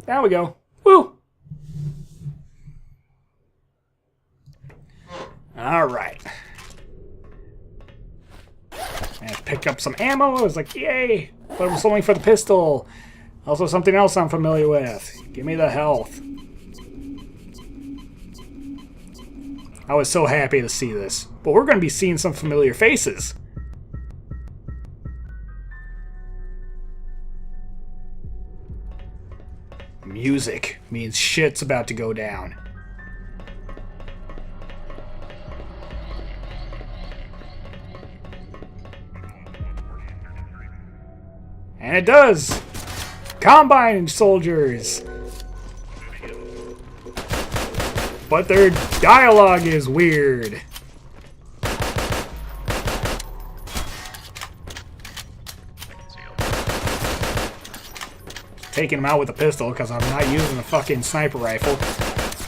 There we go. Woo! Alright. And pick up some ammo. I was like, yay! But I was only for the pistol. Also something else I'm familiar with. Give me the health. I was so happy to see this. But we're going to be seeing some familiar faces. Music means shit's about to go down. And it does! Combine soldiers! But their dialogue is weird. Taking him out with a pistol because I'm not using a fucking sniper rifle.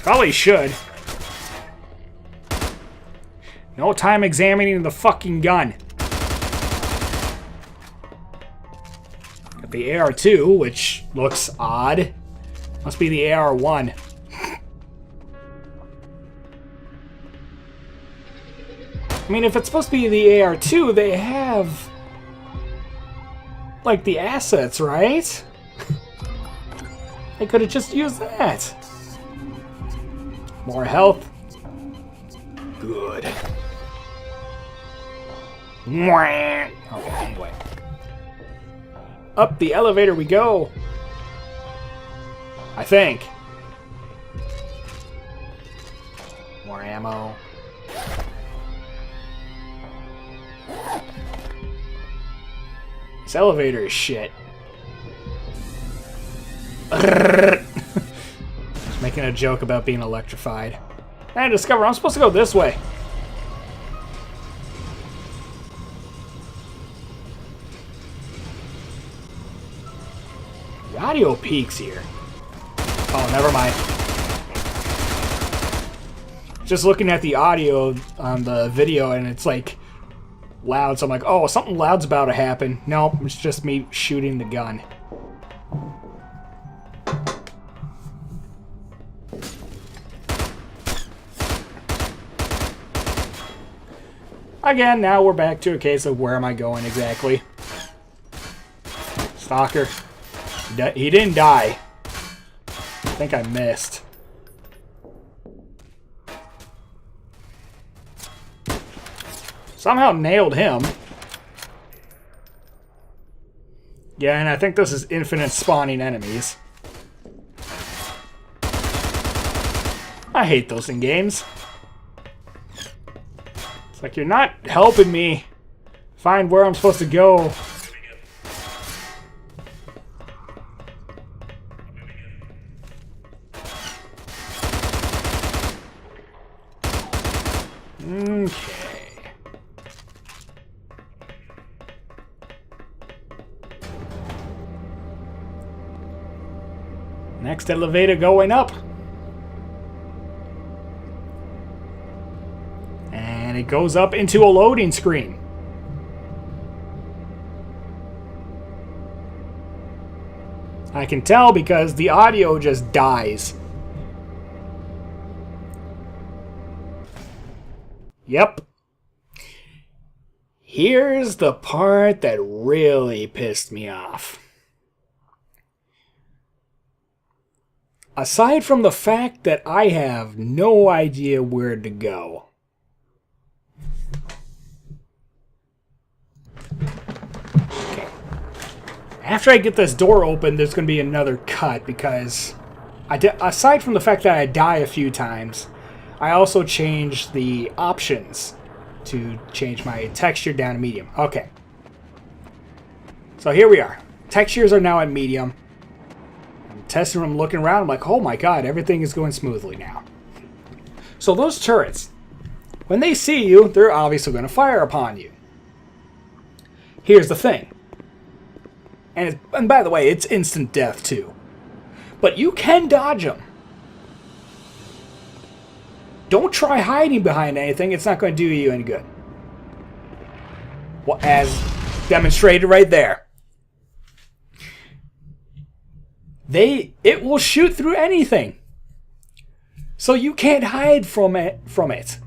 Probably should. No time examining the fucking gun. Got the AR-2, which looks odd. Must be the AR-1. I mean, if it's supposed to be the AR-2, they have, like, the assets, right? They could have just used that. More health. Good. Okay, anyway. Up the elevator we go. I think. More ammo. This elevator is shit. Just making a joke about being electrified. And I discovered I'm supposed to go this way. The audio peaks here. Oh, never mind. Just looking at the audio on the video and it's like loud, so I'm like, oh, something loud's about to happen. Nope, it's just me shooting the gun. Again, now we're back to a case of where am I going exactly. Stalker. He didn't die. I think I missed. Somehow nailed him. Yeah, and I think this is infinite spawning enemies. I hate those in games. It's like you're not helping me find where I'm supposed to go. Okay. Next elevator going up. And it goes up into a loading screen. I can tell because the audio just dies. Yep. Here's the part that really pissed me off. Aside from the fact that I have no idea where to go. Okay. After I get this door open, there's going to be another cut because aside from the fact that I die a few times, I also changed the options to change my texture down to medium. Okay. So here we are. Textures are now at medium. I'm testing them, looking around. I'm like, oh my god, everything is going smoothly now. So those turrets, when they see you, they're obviously going to fire upon you. Here's the thing. And by the way, it's instant death too. But you can dodge them. Don't try hiding behind anything. It's not going to do you any good. Well, as demonstrated right there. It will shoot through anything. So you can't hide from it.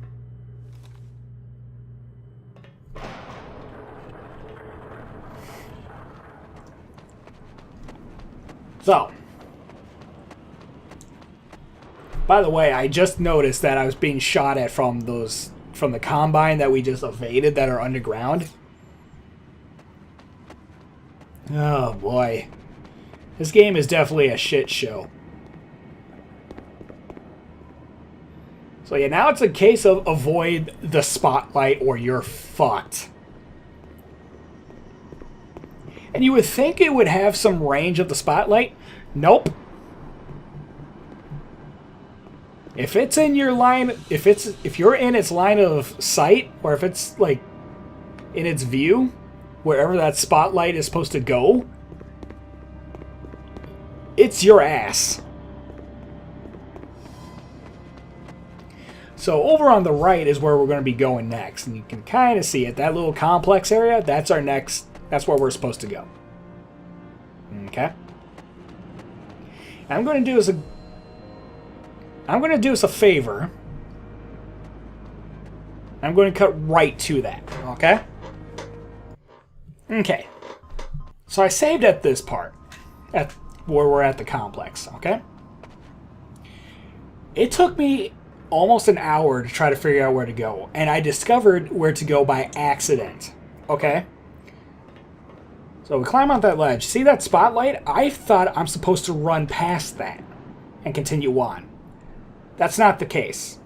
So, by the way, I just noticed that I was being shot at from the Combine that we just evaded that are underground. Oh boy. This game is definitely a shit show. So yeah, now it's a case of avoid the spotlight or you're fucked. And you would think it would have some range of the spotlight. Nope. If it's in your line, if you're in its line of sight, or if it's like in its view, wherever that spotlight is supposed to go, it's your ass. So over on the right is where we're going to be going next, and you can kind of see it. That little complex area, that's our next. That's where we're supposed to go. Okay. I'm going to do us a favor. I'm going to cut right to that, okay? Okay. So I saved at this part, at where we're at the complex, okay? It took me almost an hour to try to figure out where to go, and I discovered where to go by accident, okay? So we climb on that ledge. See that spotlight? I thought I'm supposed to run past that and continue on. That's not the case,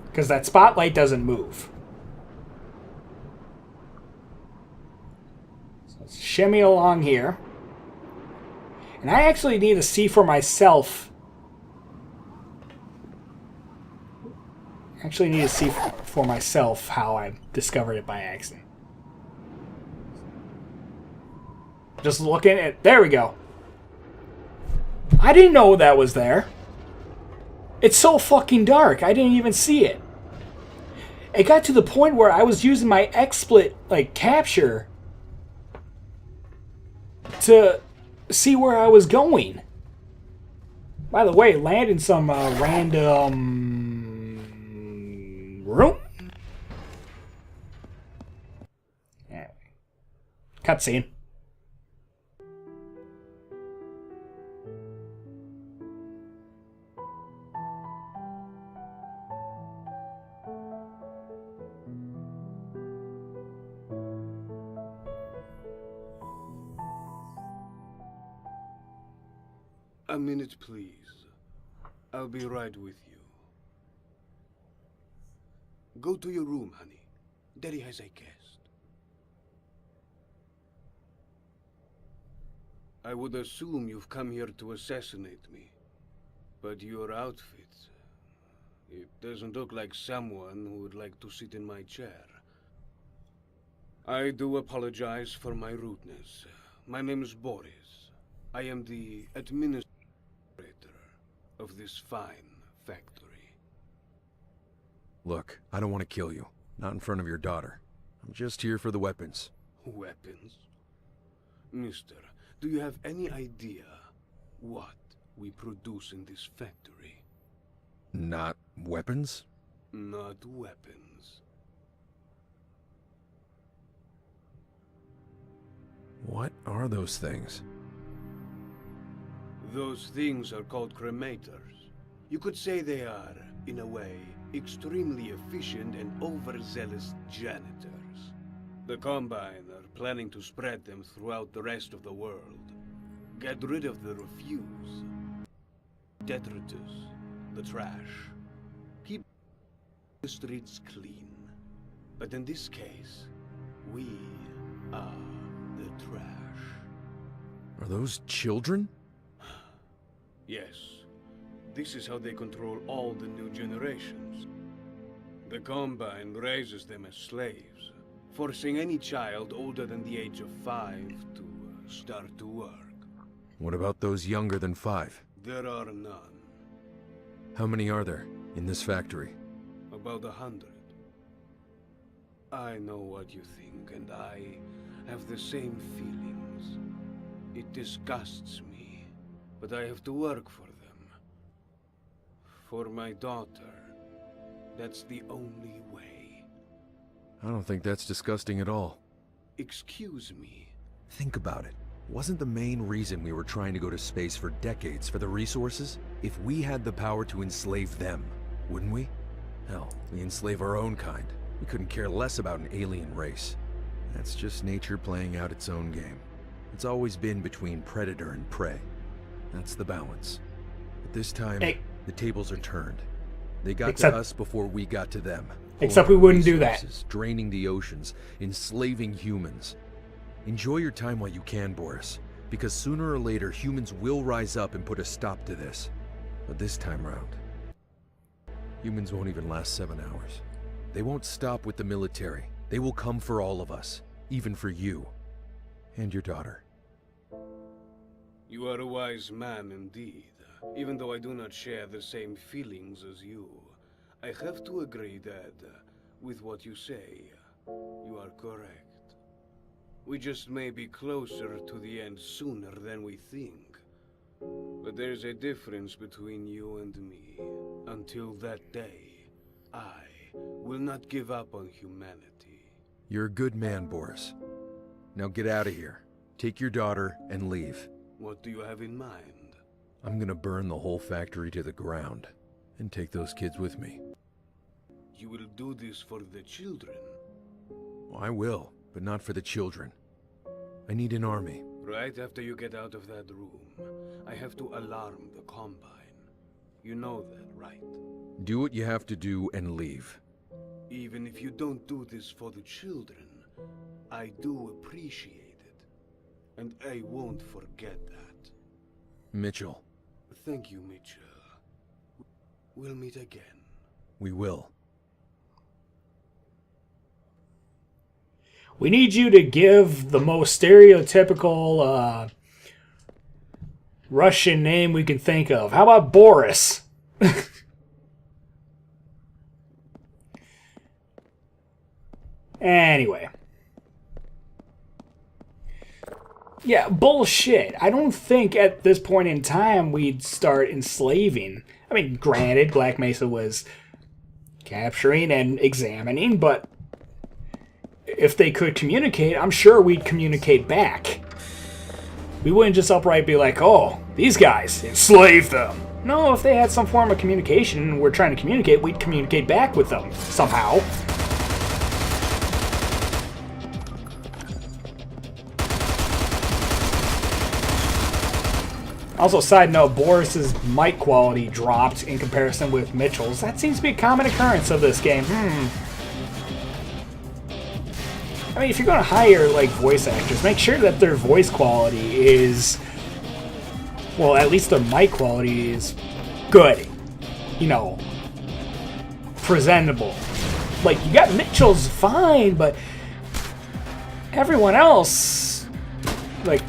because that spotlight doesn't move. So let's shimmy along here. And I actually need to see for myself. How I discovered it by accident. Just looking at... There we go. I didn't know that was there. It's so fucking dark. I didn't even see it. It got to the point where I was using my XSplit, like, capture to see where I was going. By the way, land in some random room. Yeah. Cutscene. A minute, please. I'll be right with you. Go to your room, honey. Daddy has a guest. I would assume you've come here to assassinate me. But your outfit... it doesn't look like someone who would like to sit in my chair. I do apologize for my rudeness. My name is Boris. I am the administrator of this fine factory. Look, I don't want to kill you. Not in front of your daughter. I'm just here for the weapons. Weapons? Mister, do you have any idea what we produce in this factory. Not weapons? Not weapons. What are those things? Those things are called cremators. You could say they are, in a way, extremely efficient and overzealous janitors. The Combine are planning to spread them throughout the rest of the world. Get rid of the refuse, detritus, the trash. Keep the streets clean. But in this case, we are the trash. Are those children? Yes. This is how they control all the new generations. The Combine raises them as slaves, forcing any child older than the age of 5 to start to work. What about those younger than 5? There are none. How many are there in this factory? About 100. I know what you think, and I have the same feelings. It disgusts me, but I have to work for them. For my daughter, that's the only way. I don't think that's disgusting at all. Excuse me. Think about it. Wasn't the main reason we were trying to go to space for decades for the resources? If we had the power to enslave them, wouldn't we? Hell, we enslave our own kind. We couldn't care less about an alien race. That's just nature playing out its own game. It's always been between predator and prey. That's the balance. But this time, the tables are turned. They got to us before we got to them. Except we wouldn't do that. Draining the oceans, enslaving humans. Enjoy your time while you can, Boris, because sooner or later humans will rise up and put a stop to this. But this time round, humans won't even last 7 hours. They won't stop with the military. They will come for all of us, even for you and your daughter. You are a wise man indeed. Even though I do not share the same feelings as you, I have to agree that, with what you say, you are correct. We just may be closer to the end sooner than we think. But there's a difference between you and me. Until that day, I will not give up on humanity. You're a good man, Boris. Now get out of here. Take your daughter and leave. What do you have in mind? I'm gonna burn the whole factory to the ground and take those kids with me. You will do this for the children? I will, but not for the children. I need an army. Right after you get out of that room, I have to alarm the Combine. You know that, right? Do what you have to do and leave. Even if you don't do this for the children, I do appreciate it. And I won't forget that. Mitchell. Thank you, Mitchell. We'll meet again. We will. We need you to give the most stereotypical Russian name we can think of. How about Boris? Anyway. Yeah, bullshit. I don't think at this point in time we'd start enslaving. I mean, granted, Black Mesa was capturing and examining, but if they could communicate, I'm sure we'd communicate back. We wouldn't just outright be like, oh, these guys, enslave them. No, if they had some form of communication and we're trying to communicate, we'd communicate back with them somehow. Also, side note, Boris's mic quality dropped in comparison with Mitchell's. That seems to be a common occurrence of this game. I mean, if you're going to hire, like, voice actors, make sure that their voice quality is... well, at least their mic quality is good. You know, presentable. Like, you got Mitchell's fine, but everyone else, like,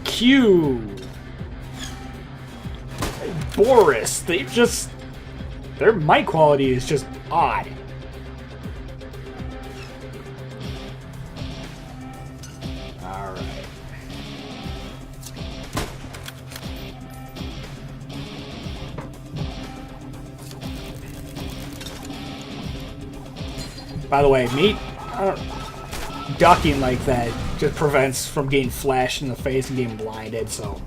Q... Boris, their mic quality is just odd. Alright. By the way, me ducking like that just prevents from getting flashed in the face and getting blinded, so...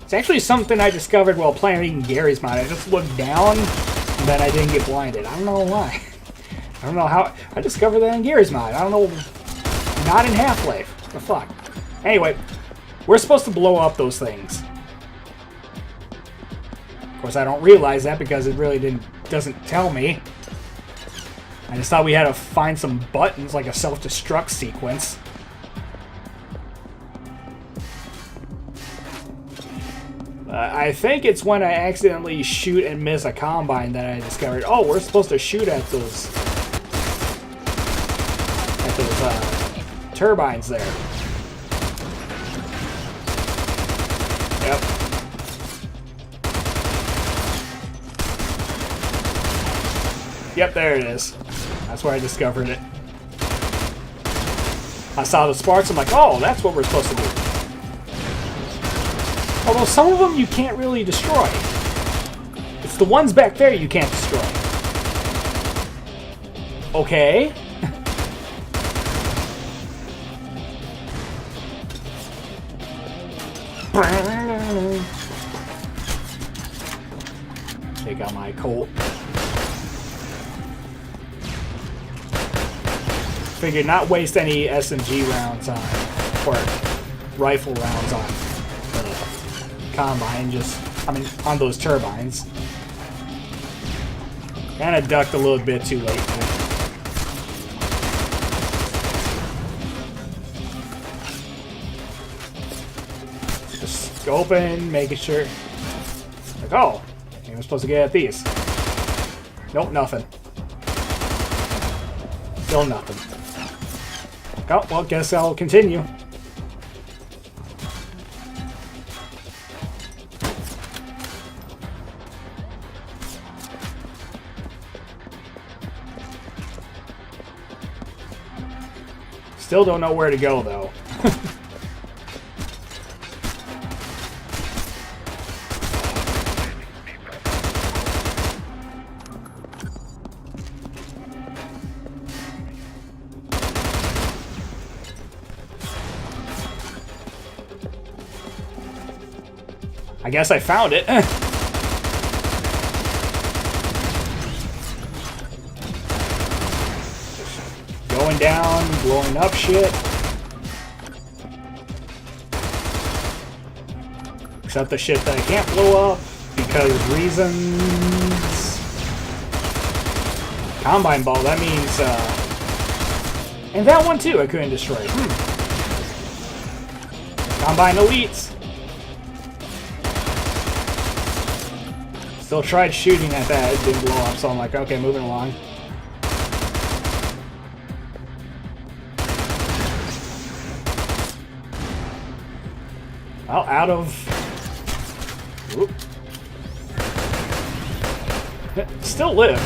It's actually something I discovered while playing Gary's mod. I just looked down, and then I didn't get blinded. I don't know why. I don't know how... I discovered that in Gary's mod. I don't know... Not in Half-Life. What the fuck? Anyway, we're supposed to blow up those things. Of course, I don't realize that because it really doesn't tell me. I just thought we had to find some buttons, like a self-destruct sequence. I think it's when I accidentally shoot and miss a combine that I discovered, oh, we're supposed to shoot at those turbines there. Yep. Yep, there it is. That's where I discovered it. I saw the sparks, I'm like, oh, that's what we're supposed to do. Although some of them you can't really destroy. It's the ones back there you can't destroy. Okay. Take out my Colt. Figured not waste any SMG rounds on, or rifle rounds on the combine, on those turbines. Kinda ducked a little bit too late. Just scoping, making sure. Like, oh, I'm supposed to get at these. Nope, nothing. Still nothing. Oh, well, guess I'll continue. Still don't know where to go, though. I guess I found it. Going down, blowing up shit. Except the shit that I can't blow up because reasons. Combine ball, that means, and that one too I couldn't destroy. Combine elites. Still tried shooting at that, it didn't blow up, so I'm like, okay, moving along. Well, out of... Whoop. Still lived.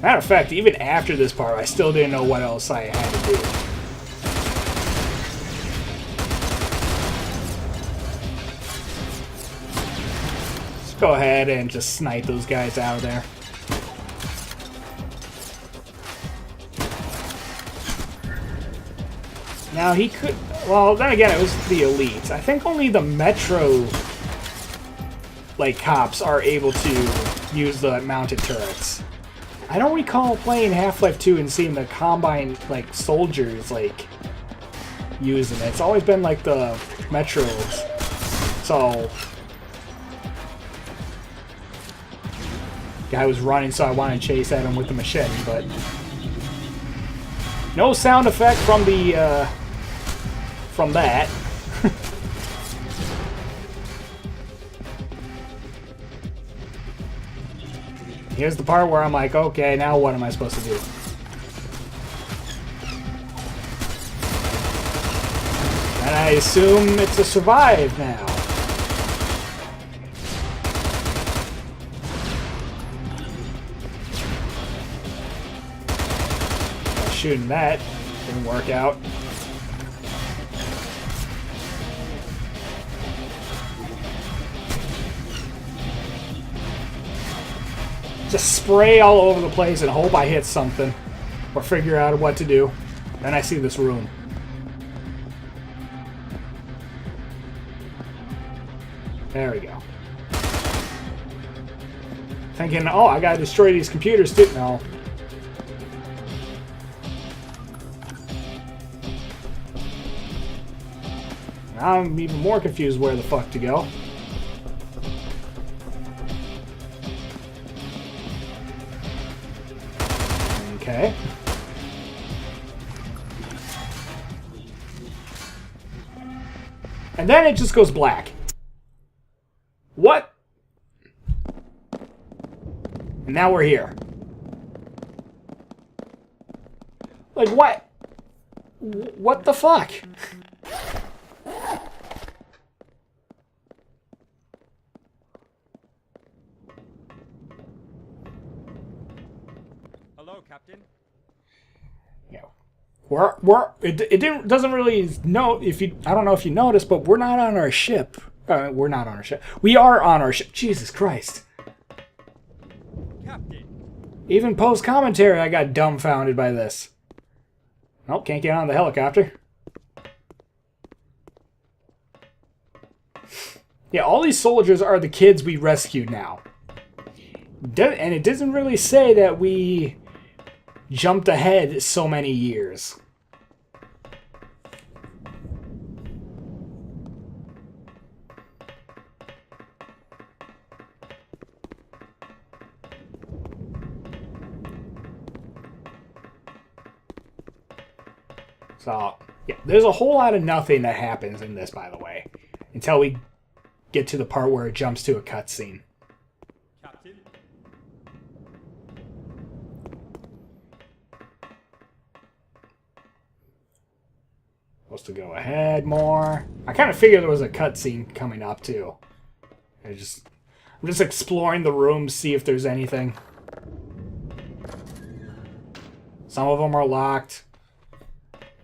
Matter of fact, even after this part, I still didn't know what else I had to do. Go ahead and just snipe those guys out of there. Now he could... Well, then again, it was the elites. I think only the Metro, like, cops are able to use the mounted turrets. I don't recall playing Half-Life 2 and seeing the Combine, like, soldiers, like, using it. It's always been, like, the Metros. So... Guy was running, so I wanted to chase at him with the machete, but no sound effect from the from that. Here's the part where I'm like, okay, now what am I supposed to do? And I assume it's a survive now. Shooting that didn't work out. just spray all over the place and hope I hit something or figure out what to do. Then I see this room. There we go. Thinking, oh, I gotta destroy these computers too. No. Now I'm even more confused where the fuck to go. Okay. And then it just goes black. What? And now we're here. Like, what? What the fuck? Hello, Captain. Yeah. Doesn't really know if you. I don't know if you noticed, but we're not on our ship. We're not on our ship. We are on our ship. Jesus Christ. Captain. Even post commentary, I got dumbfounded by this. Nope, can't get on the helicopter. Yeah, all these soldiers are the kids we rescued now. And it doesn't really say that we jumped ahead so many years. So, yeah, there's a whole lot of nothing that happens in this, by the way, until we get to the part where it jumps to a cutscene. Captain. Supposed to go ahead more. I kind of figured there was a cutscene coming up too. I'm just exploring the room, see if there's anything. Some of them are locked,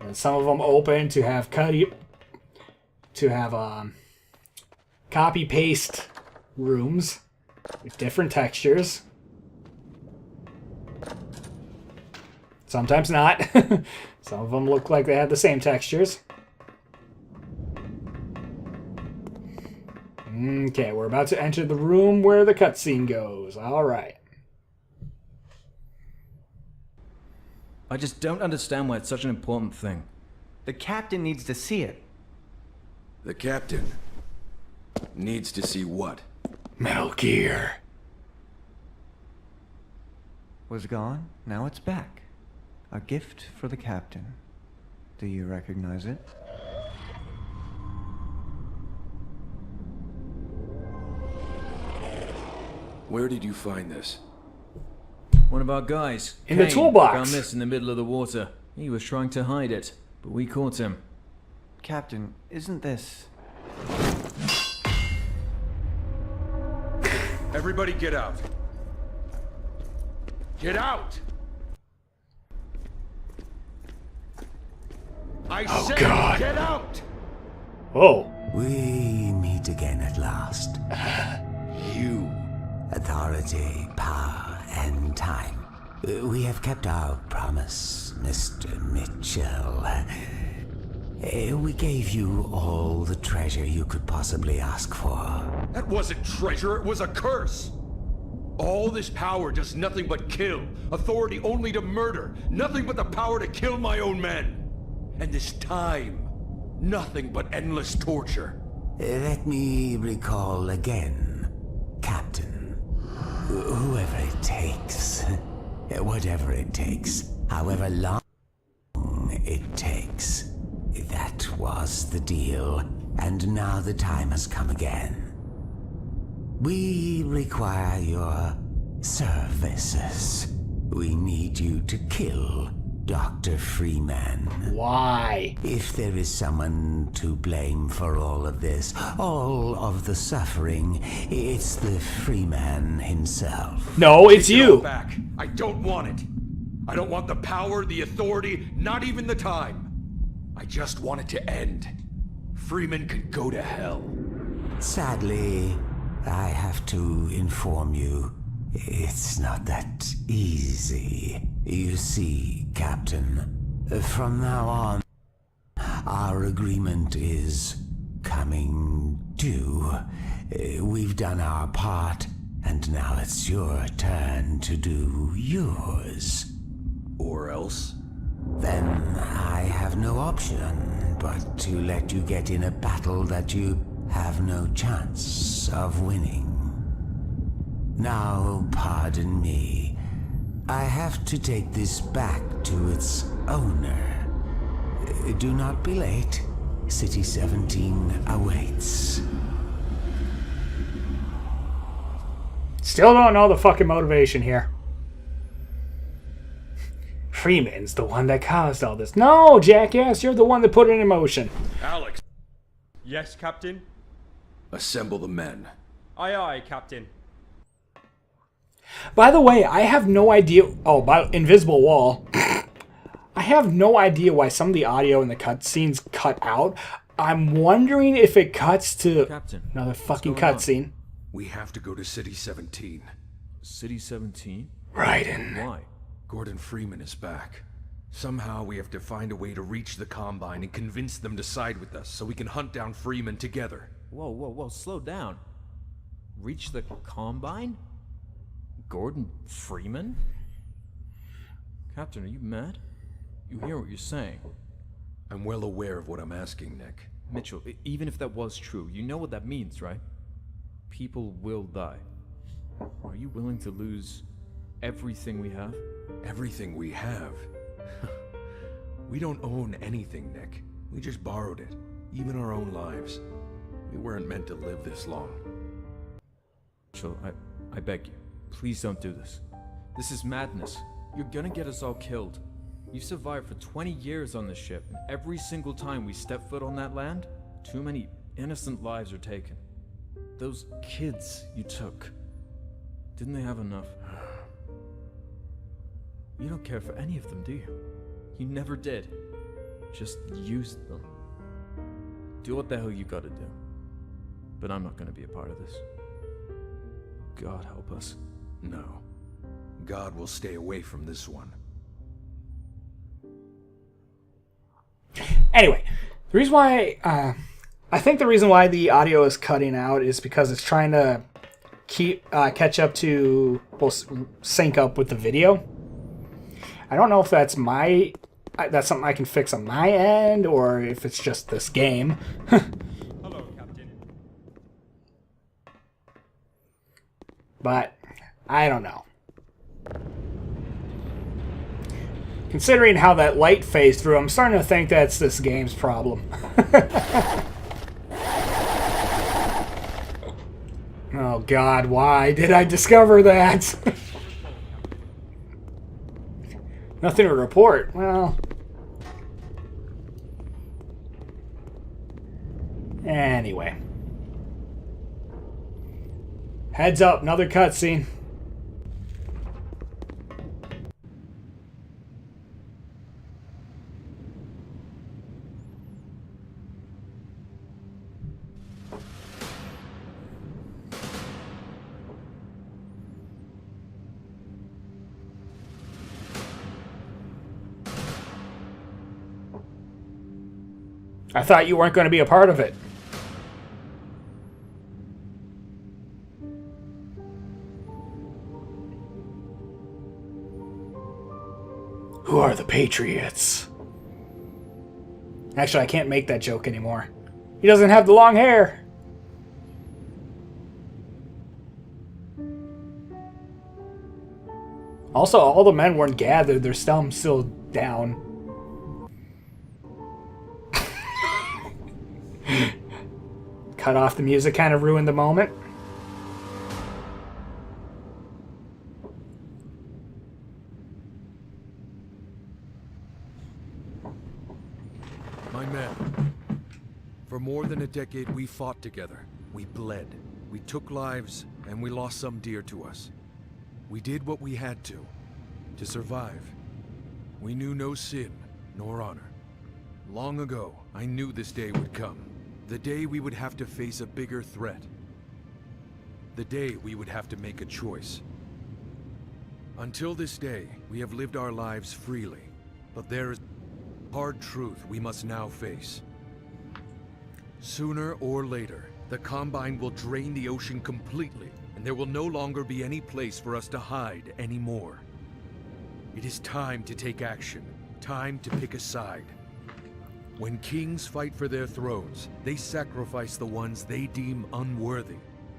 and some of them open to have copy paste rooms with different textures. Sometimes not. Some of them look like they have the same textures. Okay, we're about to enter the room where the cutscene goes. Alright. I just don't understand why it's such an important thing. The captain needs to see it. The captain needs to see what? Metal Gear. Was gone, now it's back. A gift for the captain. Do you recognize it? Where did you find this? One of our guys, In the Kane, toolbox. found this in the middle of the water. He was trying to hide it, but we caught him. Captain, isn't this... Everybody get out. Get out! I said God. get out! Whoa. We meet again at last. You. Authority, power, and time. We have kept our promise, Mr. Mitchell. We gave you all the treasure you could possibly ask for. That wasn't treasure, it was a curse. All this power does nothing but kill. Authority only to murder. Nothing but the power to kill my own men. And this time, nothing but endless torture. Let me recall again, Captain. Whoever it takes, whatever it takes, however long it takes, that was the deal, and now the time has come again. We require your services. We need you to kill Dr. Freeman. Why? If there is someone to blame for all of this, all of the suffering, it's the Freeman himself. No, it's Take it all you. back. I don't want it. I don't want the power, the authority, not even the time. I just want it to end. Freeman can go to hell. Sadly, I have to inform you, It's not that easy. You see, Captain, from now on, our agreement is coming due. We've done our part, and now it's your turn to do yours. Or else? Then I have no option but to let you get in a battle that you have no chance of winning. Now, pardon me. I have to take this back to its owner. Do not be late. City 17 awaits. Still don't know the fucking motivation here. Freeman's the one that caused all this. No, jackass, you're the one that put it in motion. Alex. Yes, Captain? Assemble the men. Aye, aye, Captain. By the way, I have no idea... Oh, by invisible wall. I have no idea why some of the audio in the cutscenes cut out. I'm wondering if it cuts to Captain, another fucking what's going on? cutscene. We have to go to City 17. City 17? Raiden. Why? Gordon Freeman is back. Somehow we have to find a way to reach the Combine and convince them to side with us so we can hunt down Freeman together. Whoa, slow down. Reach the Combine? Gordon Freeman? Captain, are you mad? You hear what you're saying. I'm well aware of what I'm asking, Nick. Mitchell, even if that was true, you know what that means, right? People will die. Are you willing to lose everything we have? Everything we have? We don't own anything, Nick. We just borrowed it. Even our own lives. We weren't meant to live this long. Mitchell, I beg you. Please don't do this. This is madness. You're gonna get us all killed. You've survived for 20 years on this ship, and every single time we step foot on that land, too many innocent lives are taken. Those kids you took, didn't they have enough? You don't care for any of them, do you? You never did. Just used them. Do what the hell you gotta do. But I'm not gonna be a part of this. God help us. No. God will stay away from this one. Anyway, the reason why I think the reason why the audio is cutting out is because it's trying to keep catch up to, well, sync up with the video. I don't know if that's something I can fix on my end or if it's just this game. Hello, Captain. But I don't know. Considering how that light phased through, I'm starting to think that's this game's problem. Oh God, why did I discover that? Nothing to report. Well, anyway. Heads up, another cutscene. I thought you weren't going to be a part of it. Who are the Patriots? Actually, I can't make that joke anymore. He doesn't have the long hair. Also, all the men weren't gathered. Their thumbs still down. Cut off the music, kind of ruined the moment. My men, for more than a decade we fought together. We bled, we took lives, and we lost some dear to us. We did what we had to survive. We knew no sin, nor honor. Long ago, I knew this day would come. The day we would have to face a bigger threat. The day we would have to make a choice. Until this day, we have lived our lives freely. But there is hard truth we must now face. Sooner or later, the Combine will drain the ocean completely, and there will no longer be any place for us to hide anymore. It is time to take action, time to pick a side. When kings fight for their thrones, they sacrifice the ones they deem unworthy.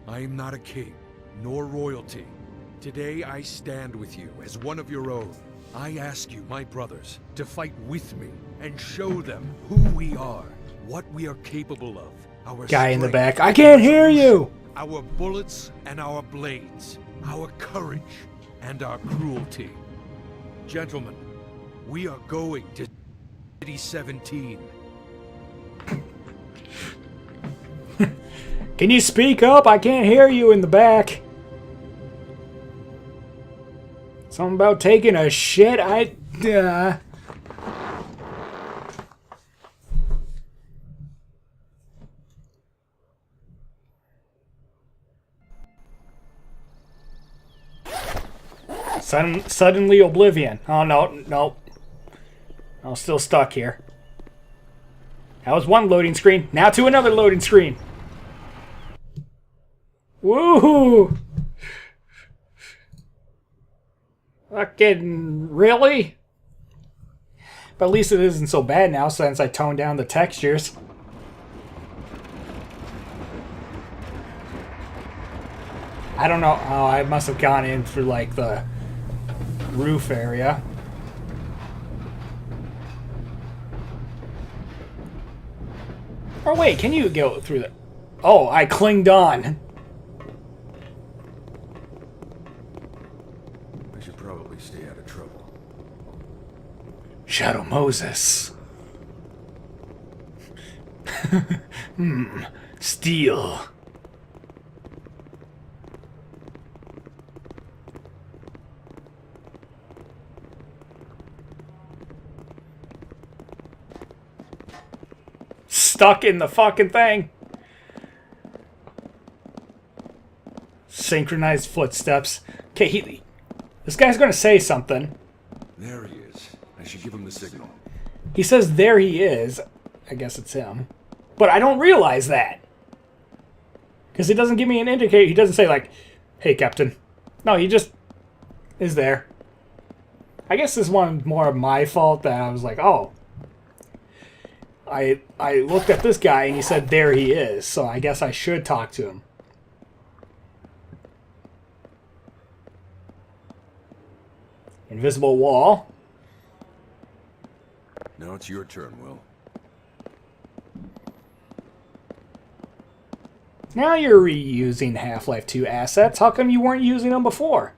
I am not a king, nor royalty. Today I stand with you as one of your own. I ask you, my brothers, to fight with me and show them who we are, what we are capable of. Our Guy in the strength, back. I can't hear you! our bullets and our blades, our courage and our cruelty. Gentlemen, we are going to City 17. Can you speak up? I can't hear you in the back. Something about taking a shit? Suddenly oblivion. Oh, no. I'm still stuck here. That was one loading screen. Now to another loading screen. Woohoo! Fucking really? But at least it isn't so bad now since I toned down the textures. I don't know. Oh, I must have gone in through like the roof area. Oh wait, can you go through the... Oh, I clinged on. I should probably stay out of trouble. Shadow Moses. Steel. Stuck in the fucking thing. Synchronized footsteps. Okay, this guy's gonna say something. There he is. I should give him the signal. He says there he is. I guess it's him. But I don't realize that. Because he doesn't give me an indicator. He doesn't say like, hey, Captain. No, he just is there. I guess this one more of my fault that I was like, oh. I looked at this guy and he said there he is. So I guess I should talk to him. Invisible wall. Now it's your turn, Will. Now you're reusing Half-Life 2 assets. How come you weren't using them before?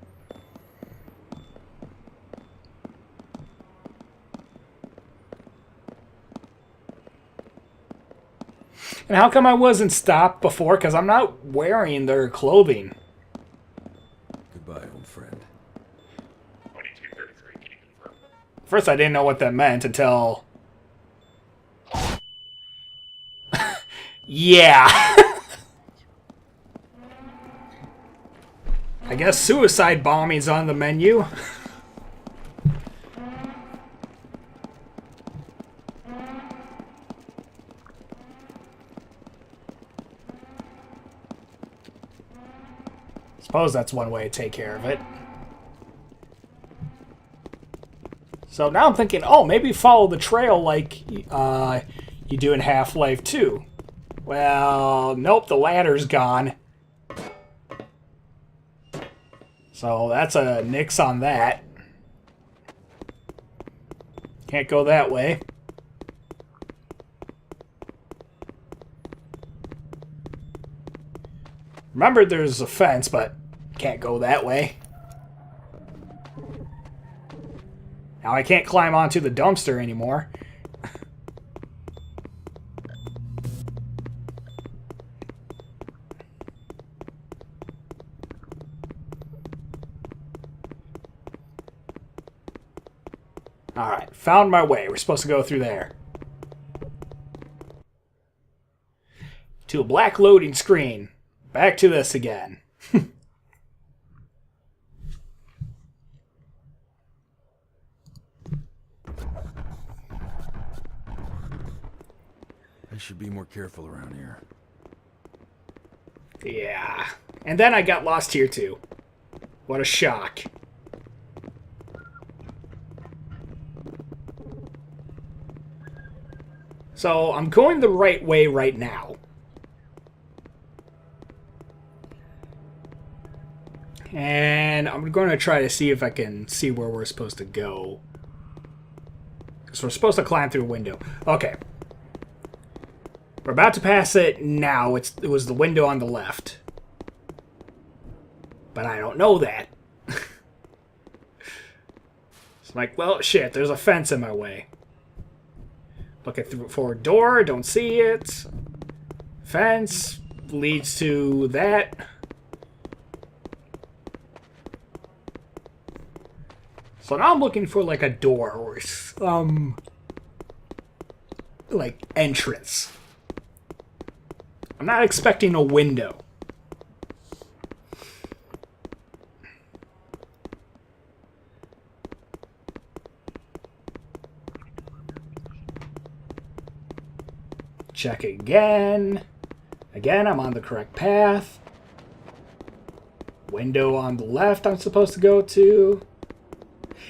And how come I wasn't stopped before? Because I'm not wearing their clothing. Goodbye, old friend. First, I didn't know what that meant until... yeah. I guess suicide bombing's on the menu. Suppose that's one way to take care of it. So now I'm thinking, oh, maybe follow the trail like you do in Half-Life 2. Well, nope, the ladder's gone. So that's a nix on that. Can't go that way. Remember, there's a fence, but can't go that way. Now I can't climb onto the dumpster anymore. Alright, found my way. We're supposed to go through there. To a black loading screen. Back to this again. I should be more careful around here. Yeah. And then I got lost here too. What a shock. So I'm going the right way right now. And I'm going to try to see if I can see where we're supposed to go. Because we're supposed to climb through a window. Okay. We're about to pass it now. It was the window on the left. But I don't know that. It's like, well, shit, there's a fence in my way. Looking through for a door, don't see it. Fence leads to that. So now I'm looking for like a door or some like entrance. I'm not expecting a window. Check again. Again, I'm on the correct path. Window on the left I'm supposed to go to.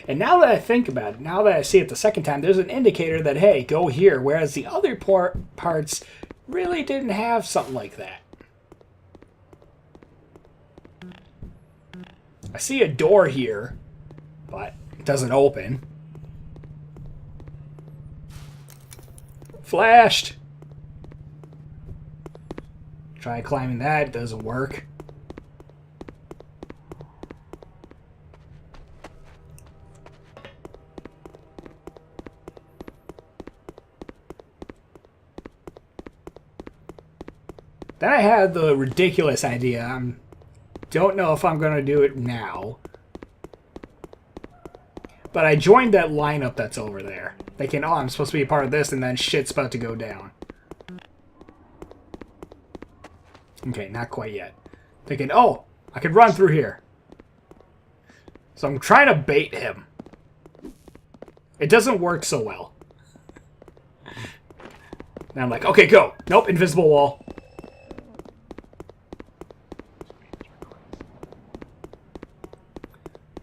And now that I think about it, now that I see it the second time, there's an indicator that, hey, go here. Whereas the other parts really didn't have something like that. I see a door here, but it doesn't open. Flashed. Try climbing that, doesn't work. Then I had the ridiculous idea. I don't know if I'm going to do it now. But I joined that lineup that's over there. Thinking, oh, I'm supposed to be a part of this, and then shit's about to go down. Okay, not quite yet. Thinking, oh, I could run through here. So I'm trying to bait him. It doesn't work so well. Now I'm like, okay, go. Nope, invisible wall.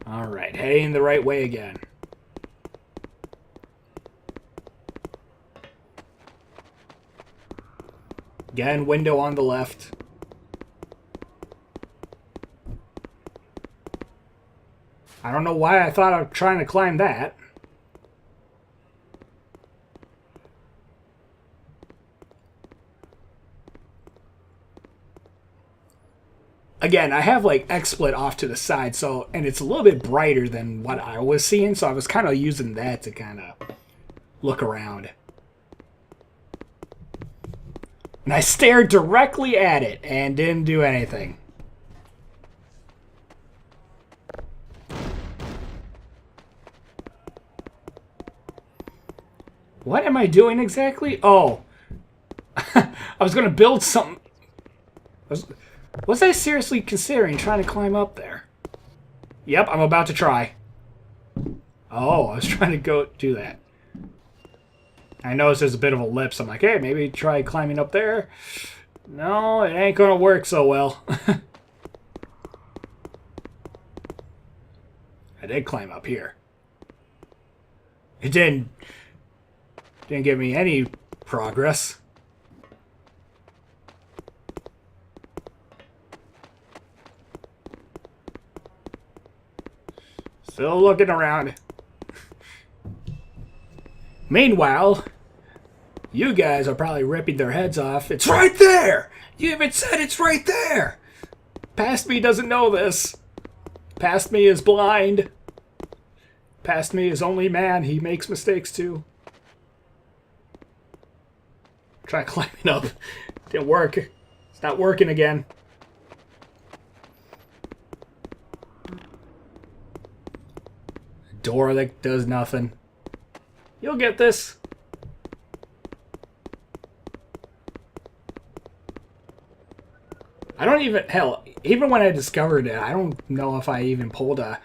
Alright, heading the right way again. Again, window on the left. I don't know why I thought I was trying to climb that. Again, I have like XSplit off to the side, so, and it's a little bit brighter than what I was seeing, so I was kind of using that to kind of look around. And I stared directly at it and didn't do anything. What am I doing exactly? Oh. I was going to build something. Was I seriously considering trying to climb up there? Yep, I'm about to try. Oh, I was trying to go do that. I noticed there's a bit of a lip, so I'm like, hey, maybe try climbing up there. No, it ain't gonna work so well. I did climb up here. It didn't give me any progress. Still looking around. Meanwhile, you guys are probably ripping their heads off. It's right there! You even said it's right there! Past me doesn't know this. Past me is blind. Past me is only man. He makes mistakes too. Try climbing up. Didn't work. It's not working again. Door that does nothing. You'll get this. I don't even, hell, even when I discovered it, I don't know if I even pulled a,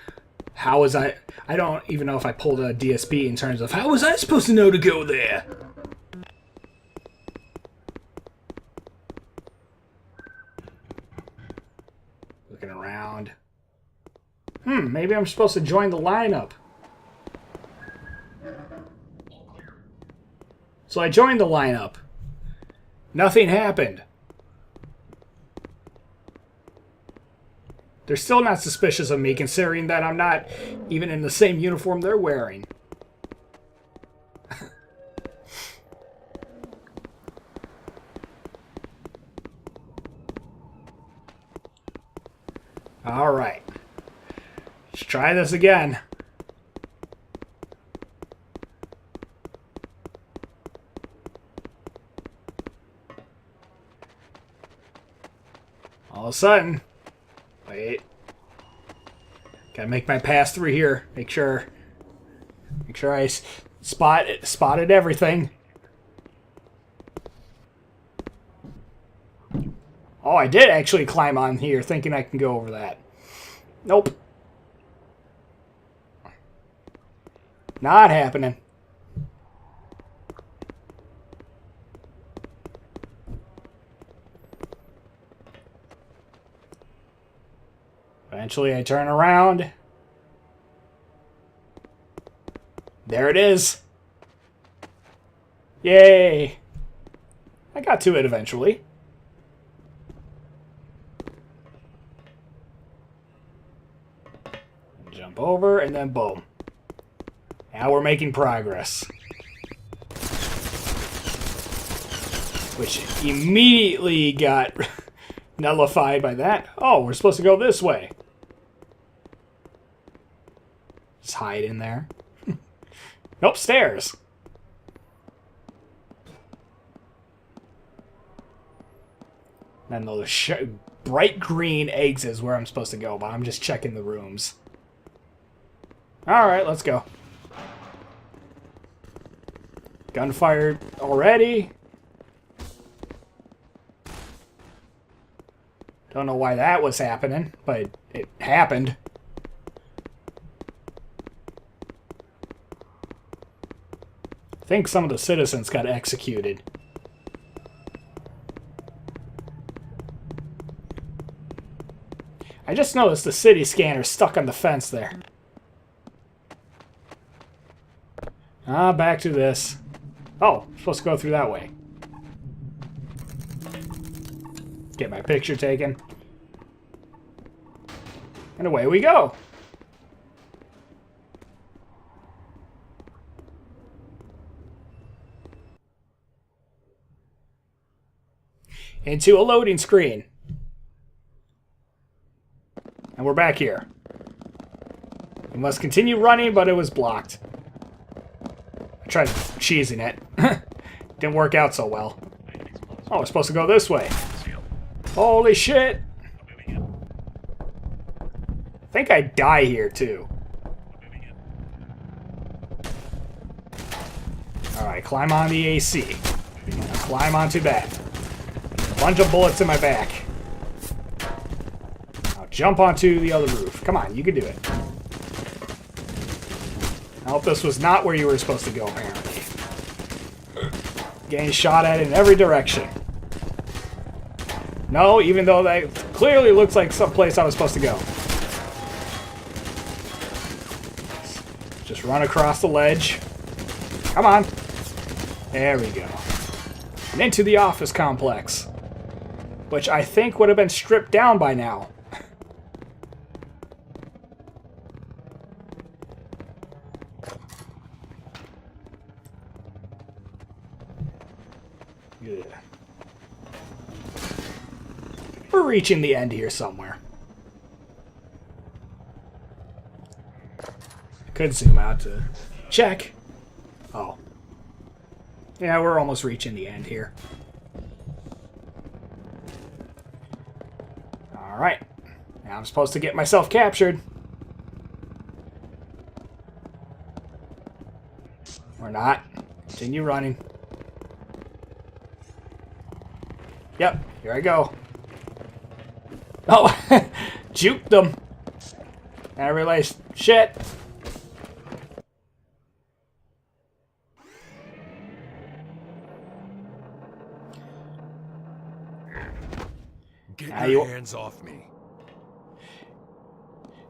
I don't even know if I pulled a DSP in terms of how was I supposed to know to go there? Maybe I'm supposed to join the lineup. So I joined the lineup. Nothing happened. They're still not suspicious of me, considering that I'm not even in the same uniform they're wearing. Alright. Let's try this again. All of a sudden... Wait. Gotta make my pass through here. Make sure I spotted everything. Oh, I did actually climb on here, thinking I can go over that. Nope. Not happening. Eventually I turn around. There it is. Yay. I got to it eventually. Jump over and then boom. Now we're making progress. Which immediately got nullified by that. Oh, we're supposed to go this way. Just hide in there. Nope, stairs. And those bright green eggs is where I'm supposed to go, but I'm just checking the rooms. Alright, let's go. Gunfire already. Don't know why that was happening, but it happened. I think some of the citizens got executed. I just noticed the city scanner stuck on the fence there. Back to this. Oh, supposed to go through that way. Get my picture taken. And away we go. Into a loading screen. And we're back here. We must continue running, but it was blocked. I tried cheesing it. Didn't work out so well. Oh, we're supposed to go this way. Holy shit! I think I die here, too. Alright, climb on the AC. Climb onto that. A bunch of bullets in my back. Now jump onto the other roof. Come on, you can do it. I hope this was not where you were supposed to go, apparently. Getting shot at in every direction. No, even though that clearly looks like someplace I was supposed to go. Just run across the ledge. Come on. There we go. And into the office complex. Which I think would have been stripped down by now. Good. We're reaching the end here somewhere. Could zoom out to check. Oh. Yeah, we're almost reaching the end here. Alright. Now I'm supposed to get myself captured. Or not. Continue running. Yep, here I go. Oh, juked them. And I realized, shit. Get your hands off me.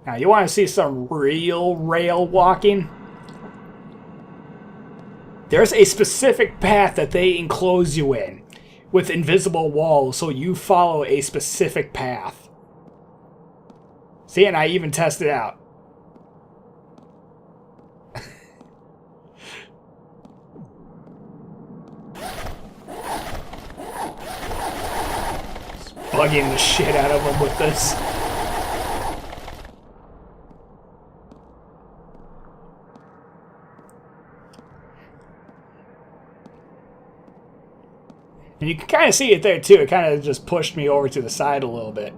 Now, you want to see some real rail walking? There's a specific path that they enclose you in with invisible walls, so you follow a specific path. See, and I even tested it out. Bugging the shit out of them with this. And you can kind of see it there too. It kind of just pushed me over to the side a little bit.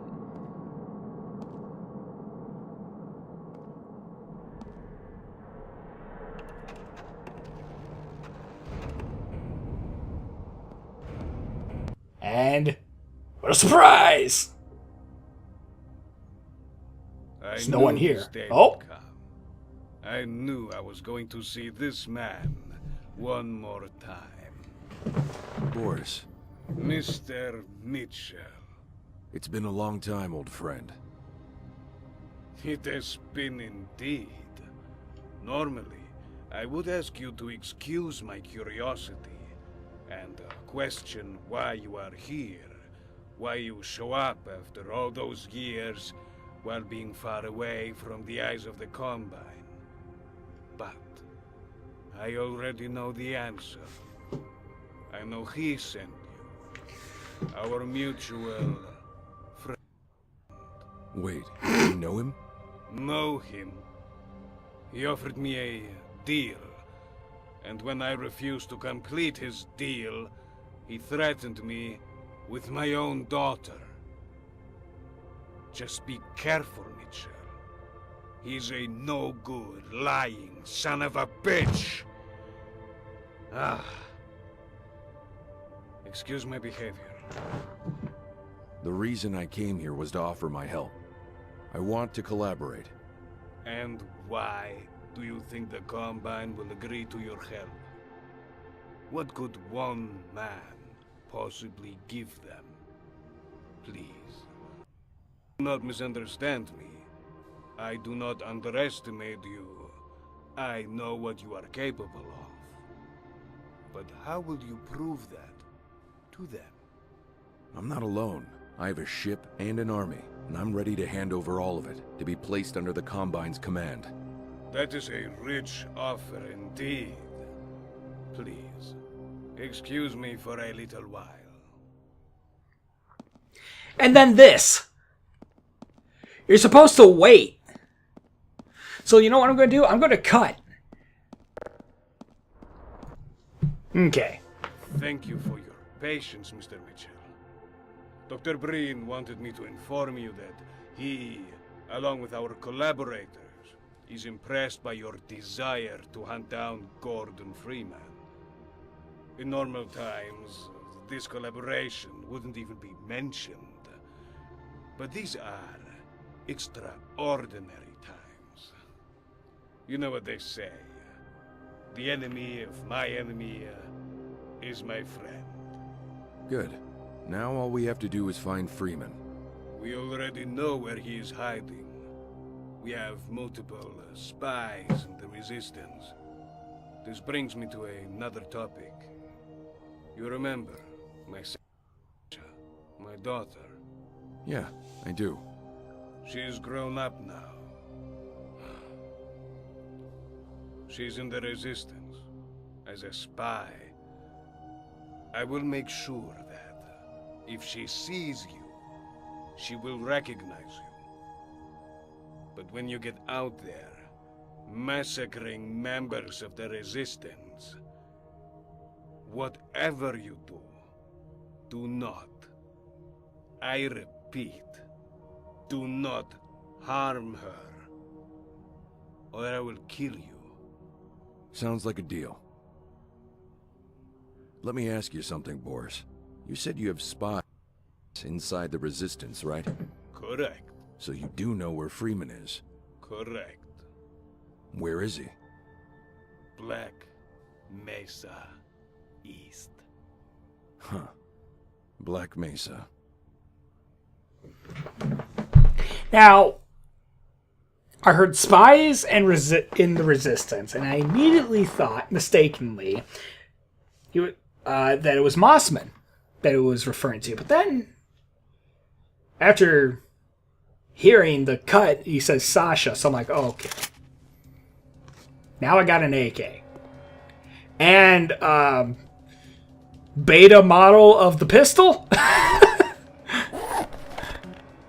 And what a surprise! There's no one here. Oh! I knew I was going to see this man one more time. Boris, Mr. Mitchell. it's been a long time, old friend. It has been indeed. Normally, I would ask you to excuse my curiosity and question why you are here, why you show up after all those years while being far away from the eyes of the Combine. But I already know the answer. I know he sent you. Our mutual friend. Wait, you know him? Know him. He offered me a deal. And when I refused to complete his deal, he threatened me with my own daughter. Just be careful, Mitchell. He's a no-good, lying son of a bitch! Ah. Excuse my behavior. The reason I came here was to offer my help. I want to collaborate. And why do you think the Combine will agree to your help? What could one man possibly give them? Please. Do not misunderstand me. I do not underestimate you. I know what you are capable of. But how will you prove that to them? I'm not alone. I have a ship and an army, and I'm ready to hand over all of it, to be placed under the Combine's command. That is a rich offer indeed. Please, excuse me for a little while. And then this. You're supposed to wait. So you know what I'm going to do? I'm going to cut. Okay. Thank you for your patience, Mr. Mitchell. Dr. Breen wanted me to inform you that he, along with our collaborators, is impressed by your desire to hunt down Gordon Freeman. In normal times, this collaboration wouldn't even be mentioned. But these are extraordinary times. You know what they say. The enemy of my enemy is my friend. Good. Now all we have to do is find Freeman. We already know where he is hiding. We have multiple spies in the Resistance. This brings me to another topic. You remember my my daughter? Yeah, I do. She's grown up now. She's in the Resistance. As a spy, I will make sure that if she sees you, she will recognize you. But when you get out there, massacring members of the Resistance, whatever you do, do not, I repeat, do not harm her, or I will kill you. Sounds like a deal. Let me ask you something, Boris. You said you have spies inside the Resistance, right? Correct. So you do know where Freeman is? Correct. Where is he? Black Mesa East. Huh. Black Mesa. Now, I heard spies and in the resistance, and I immediately thought, mistakenly, that it was Mossman that it was referring to. But then, after hearing the cut, he says Sasha, so I'm like, oh, okay. Now I got an AK. And, beta model of the pistol?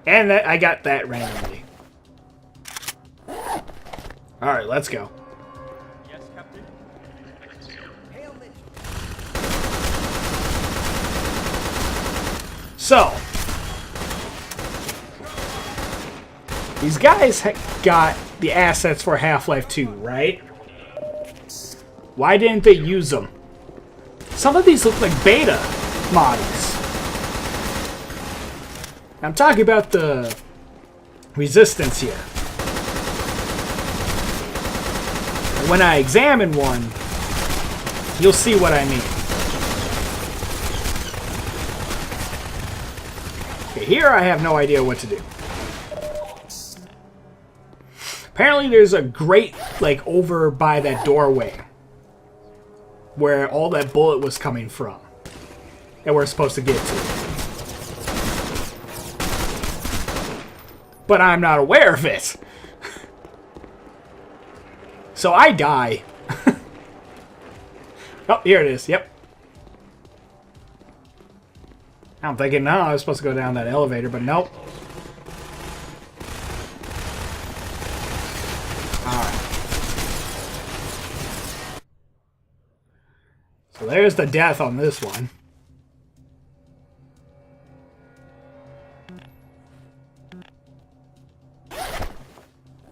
And I got that randomly. Alright, let's go. Yes, Captain. So, these guys got the assets for Half-Life 2, right? Why didn't they use them? Some of these look like beta models. I'm talking about the resistance here. And when I examine one, you'll see what I mean. Okay, here I have no idea what to do. Apparently there's a grate, like, over by that doorway where all that bullet was coming from that we're supposed to get to. But I'm not aware of it. So I die. Oh, here it is. Yep. I'm thinking, no, I was supposed to go down that elevator, but nope. Alright. So there's the death on this one.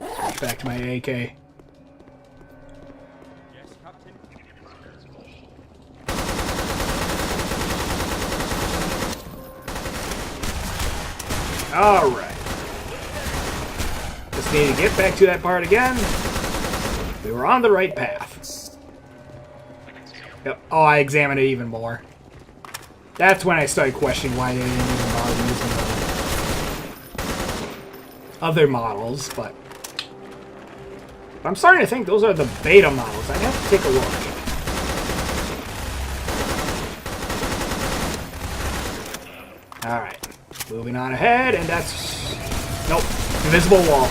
Switch back to my AK. Yes, Captain. Alright. Just need to get back to that part again. We were on the right path. Yep. Oh, I examined it even more. That's when I started questioning why they didn't even bother using other models, but I'm starting to think those are the beta models. I'd have to take a look. Alright. Moving on ahead, and that's... Nope. Invisible wall.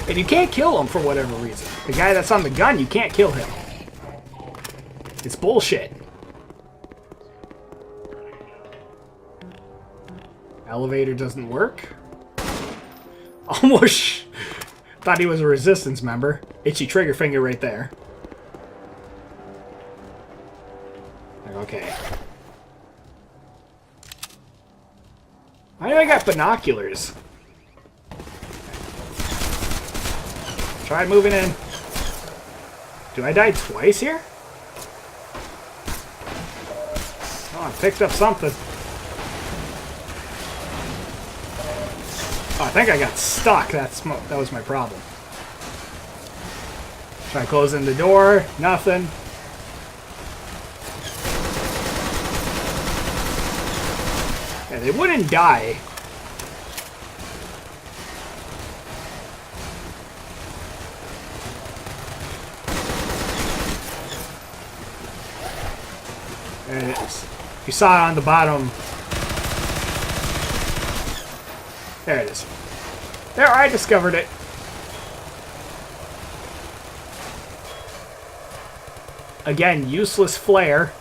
And you can't kill him for whatever reason. The guy that's on the gun, you can't kill him. It's bullshit. Elevator doesn't work. Almost thought he was a resistance member. Itchy trigger finger right there. Okay. Why do I got binoculars? Try moving in. Do I die twice here? Oh, I picked up something. Oh, I think I got stuck. That was my problem. Try closing the door. Nothing. Yeah, they wouldn't die. There it is. You saw it on the bottom. There it is. There, I discovered it. Again, useless flare.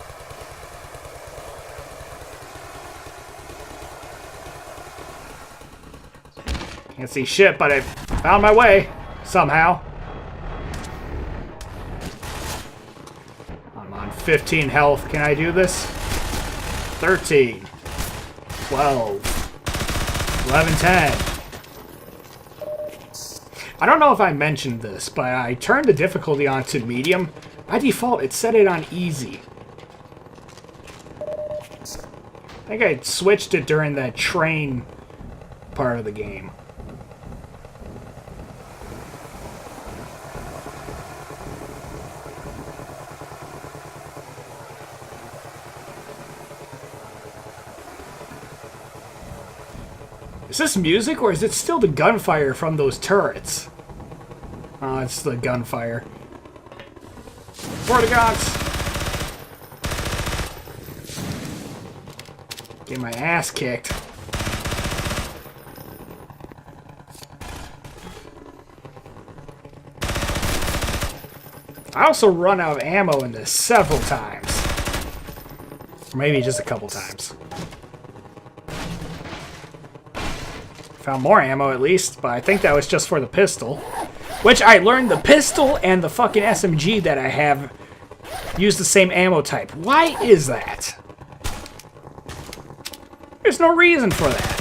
Can't see shit, but I found my way somehow. I'm on 15 health. Can I do this? 13. 12. 11, 10. I don't know if I mentioned this, but I turned the difficulty on to medium. By default, it set it on easy. I think I switched it during that train part of the game. Is this music or is it still the gunfire from those turrets? Oh, it's the gunfire. For the gods! Get my ass kicked. I also run out of ammo in this several times. Or maybe just a couple times. Found more ammo at least, but I think that was just for the pistol. Which I learned the pistol and the fucking SMG that I have use the same ammo type. Why is that? There's no reason for that.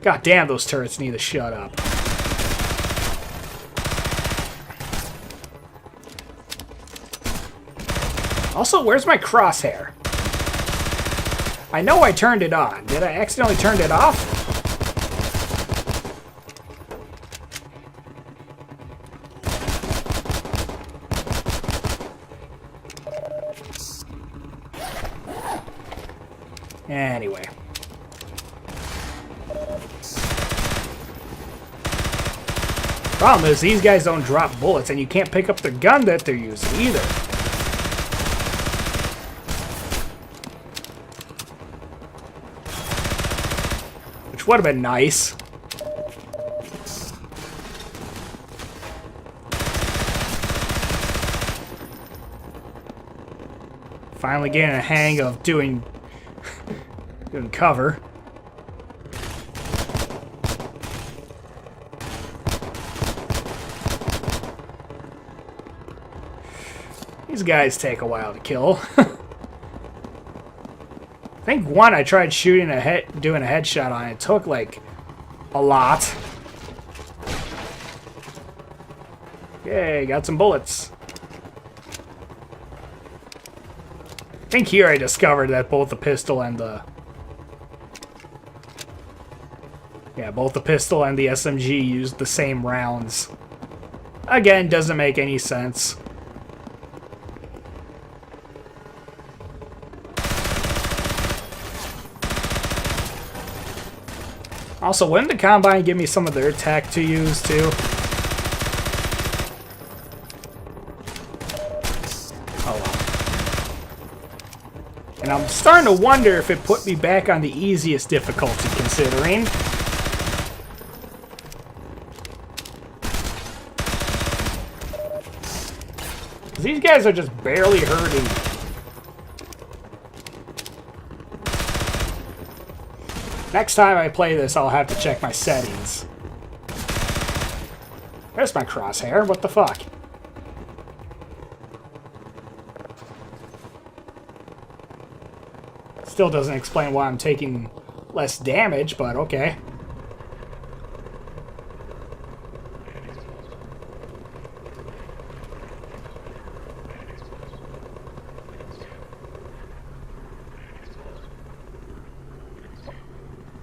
God damn, those turrets need to shut up. Also, where's my crosshair? I know I turned it on. Did I accidentally turn it off? Anyway. Problem is, these guys don't drop bullets, and you can't pick up the gun that they're using either. Which would have been nice. Finally getting a hang of doing cover. These guys take a while to kill. I think one I tried shooting doing a headshot on. It took like a lot. Yay, got some bullets. I think here I discovered that both the pistol and the... Yeah, both the pistol and the SMG used the same rounds. Again, doesn't make any sense. Also, wouldn't the Combine give me some of their tech to use, too? Oh, well. And I'm starting to wonder if it put me back on the easiest difficulty, considering. These guys are just barely hurting. Next time I play this, I'll have to check my settings. There's my crosshair. What the fuck? Still doesn't explain why I'm taking less damage, but okay.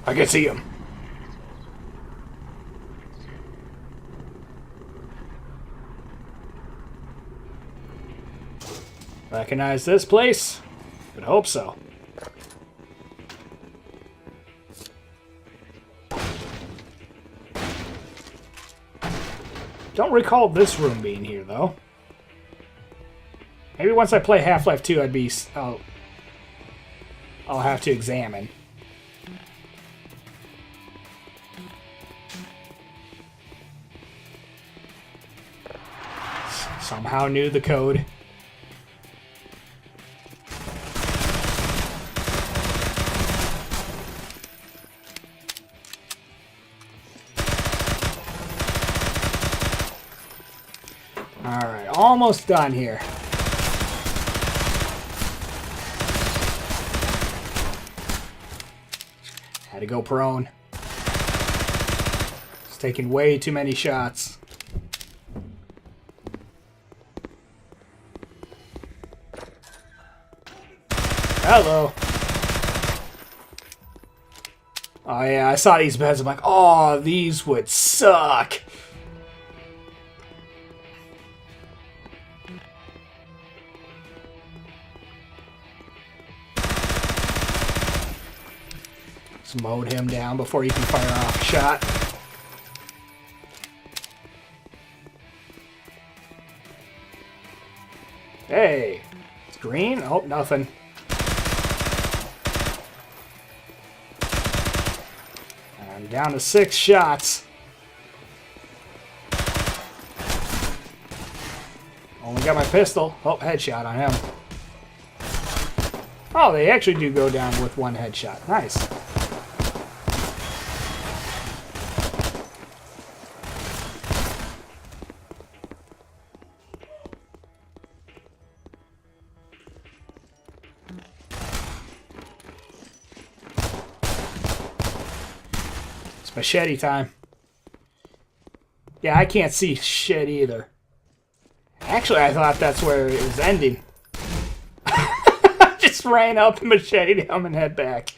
I can see him. Recognize this place? Would hope so. Don't recall this room being here, though. Maybe once I play Half-Life 2, I'll have to examine. Somehow knew the code. Alright, almost done here. Had to go prone. It's taking way too many shots. Hello. Oh yeah, I saw these beds. I'm like, oh, these would suck. Just mowed him down before he can fire off a shot. Hey, it's green? Oh, nothing. I'm down to 6 shots. Only got my pistol. Oh, headshot on him. Oh, they actually do go down with 1 headshot. Nice. It's machete time. Yeah, I can't see shit either. Actually, I thought that's where it was ending. Just ran up and macheted him and head back.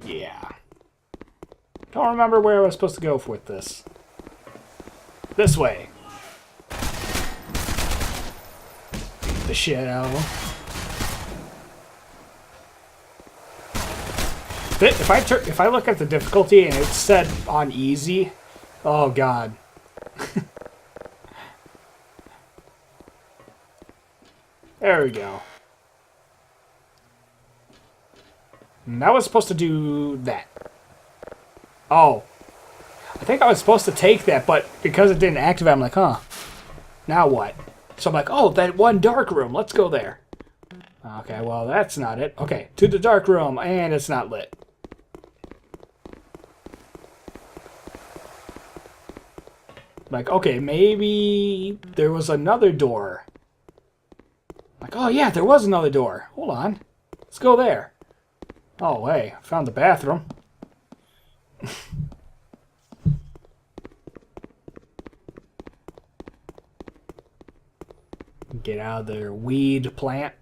Yeah. Don't remember where I was supposed to go with this. This way. Beat the shit out of him. If I look at the difficulty and it's set on easy, oh god. There we go. And that was supposed to do that. Oh. I think I was supposed to take that, but because it didn't activate, I'm like, huh. Now what? So I'm like, oh, that one dark room. Let's go there. Okay, well, that's not it. Okay, to the dark room, and it's not lit. Like, okay, maybe there was another door. Like, oh yeah, there was another door. Hold on. Let's go there. Oh, hey, found the bathroom. Get out of their weed plant.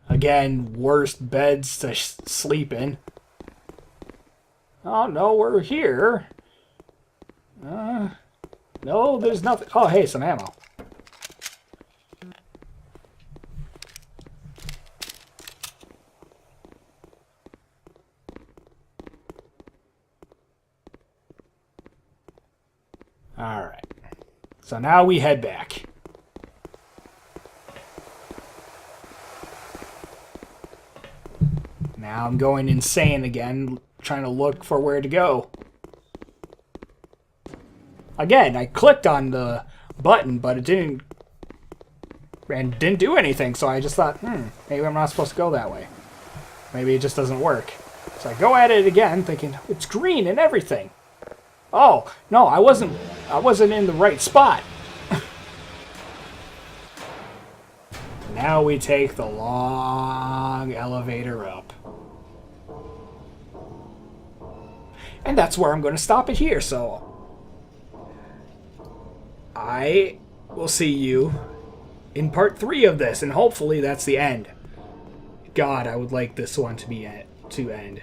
Again, worst beds to sleep in. Oh, no, we're here. No, there's nothing. Oh, hey, some ammo. Alright. So now we head back. Now I'm going insane again, trying to look for where to go. Again, I clicked on the button, but it didn't do anything, so I just thought, maybe I'm not supposed to go that way. Maybe it just doesn't work. So I go at it again, thinking, it's green and everything. Oh, no, I wasn't in the right spot. Now we take the long elevator up. And that's where I'm going to stop it here, so I will see you in part 3 of this, and hopefully that's the end. God, I would like this one to end.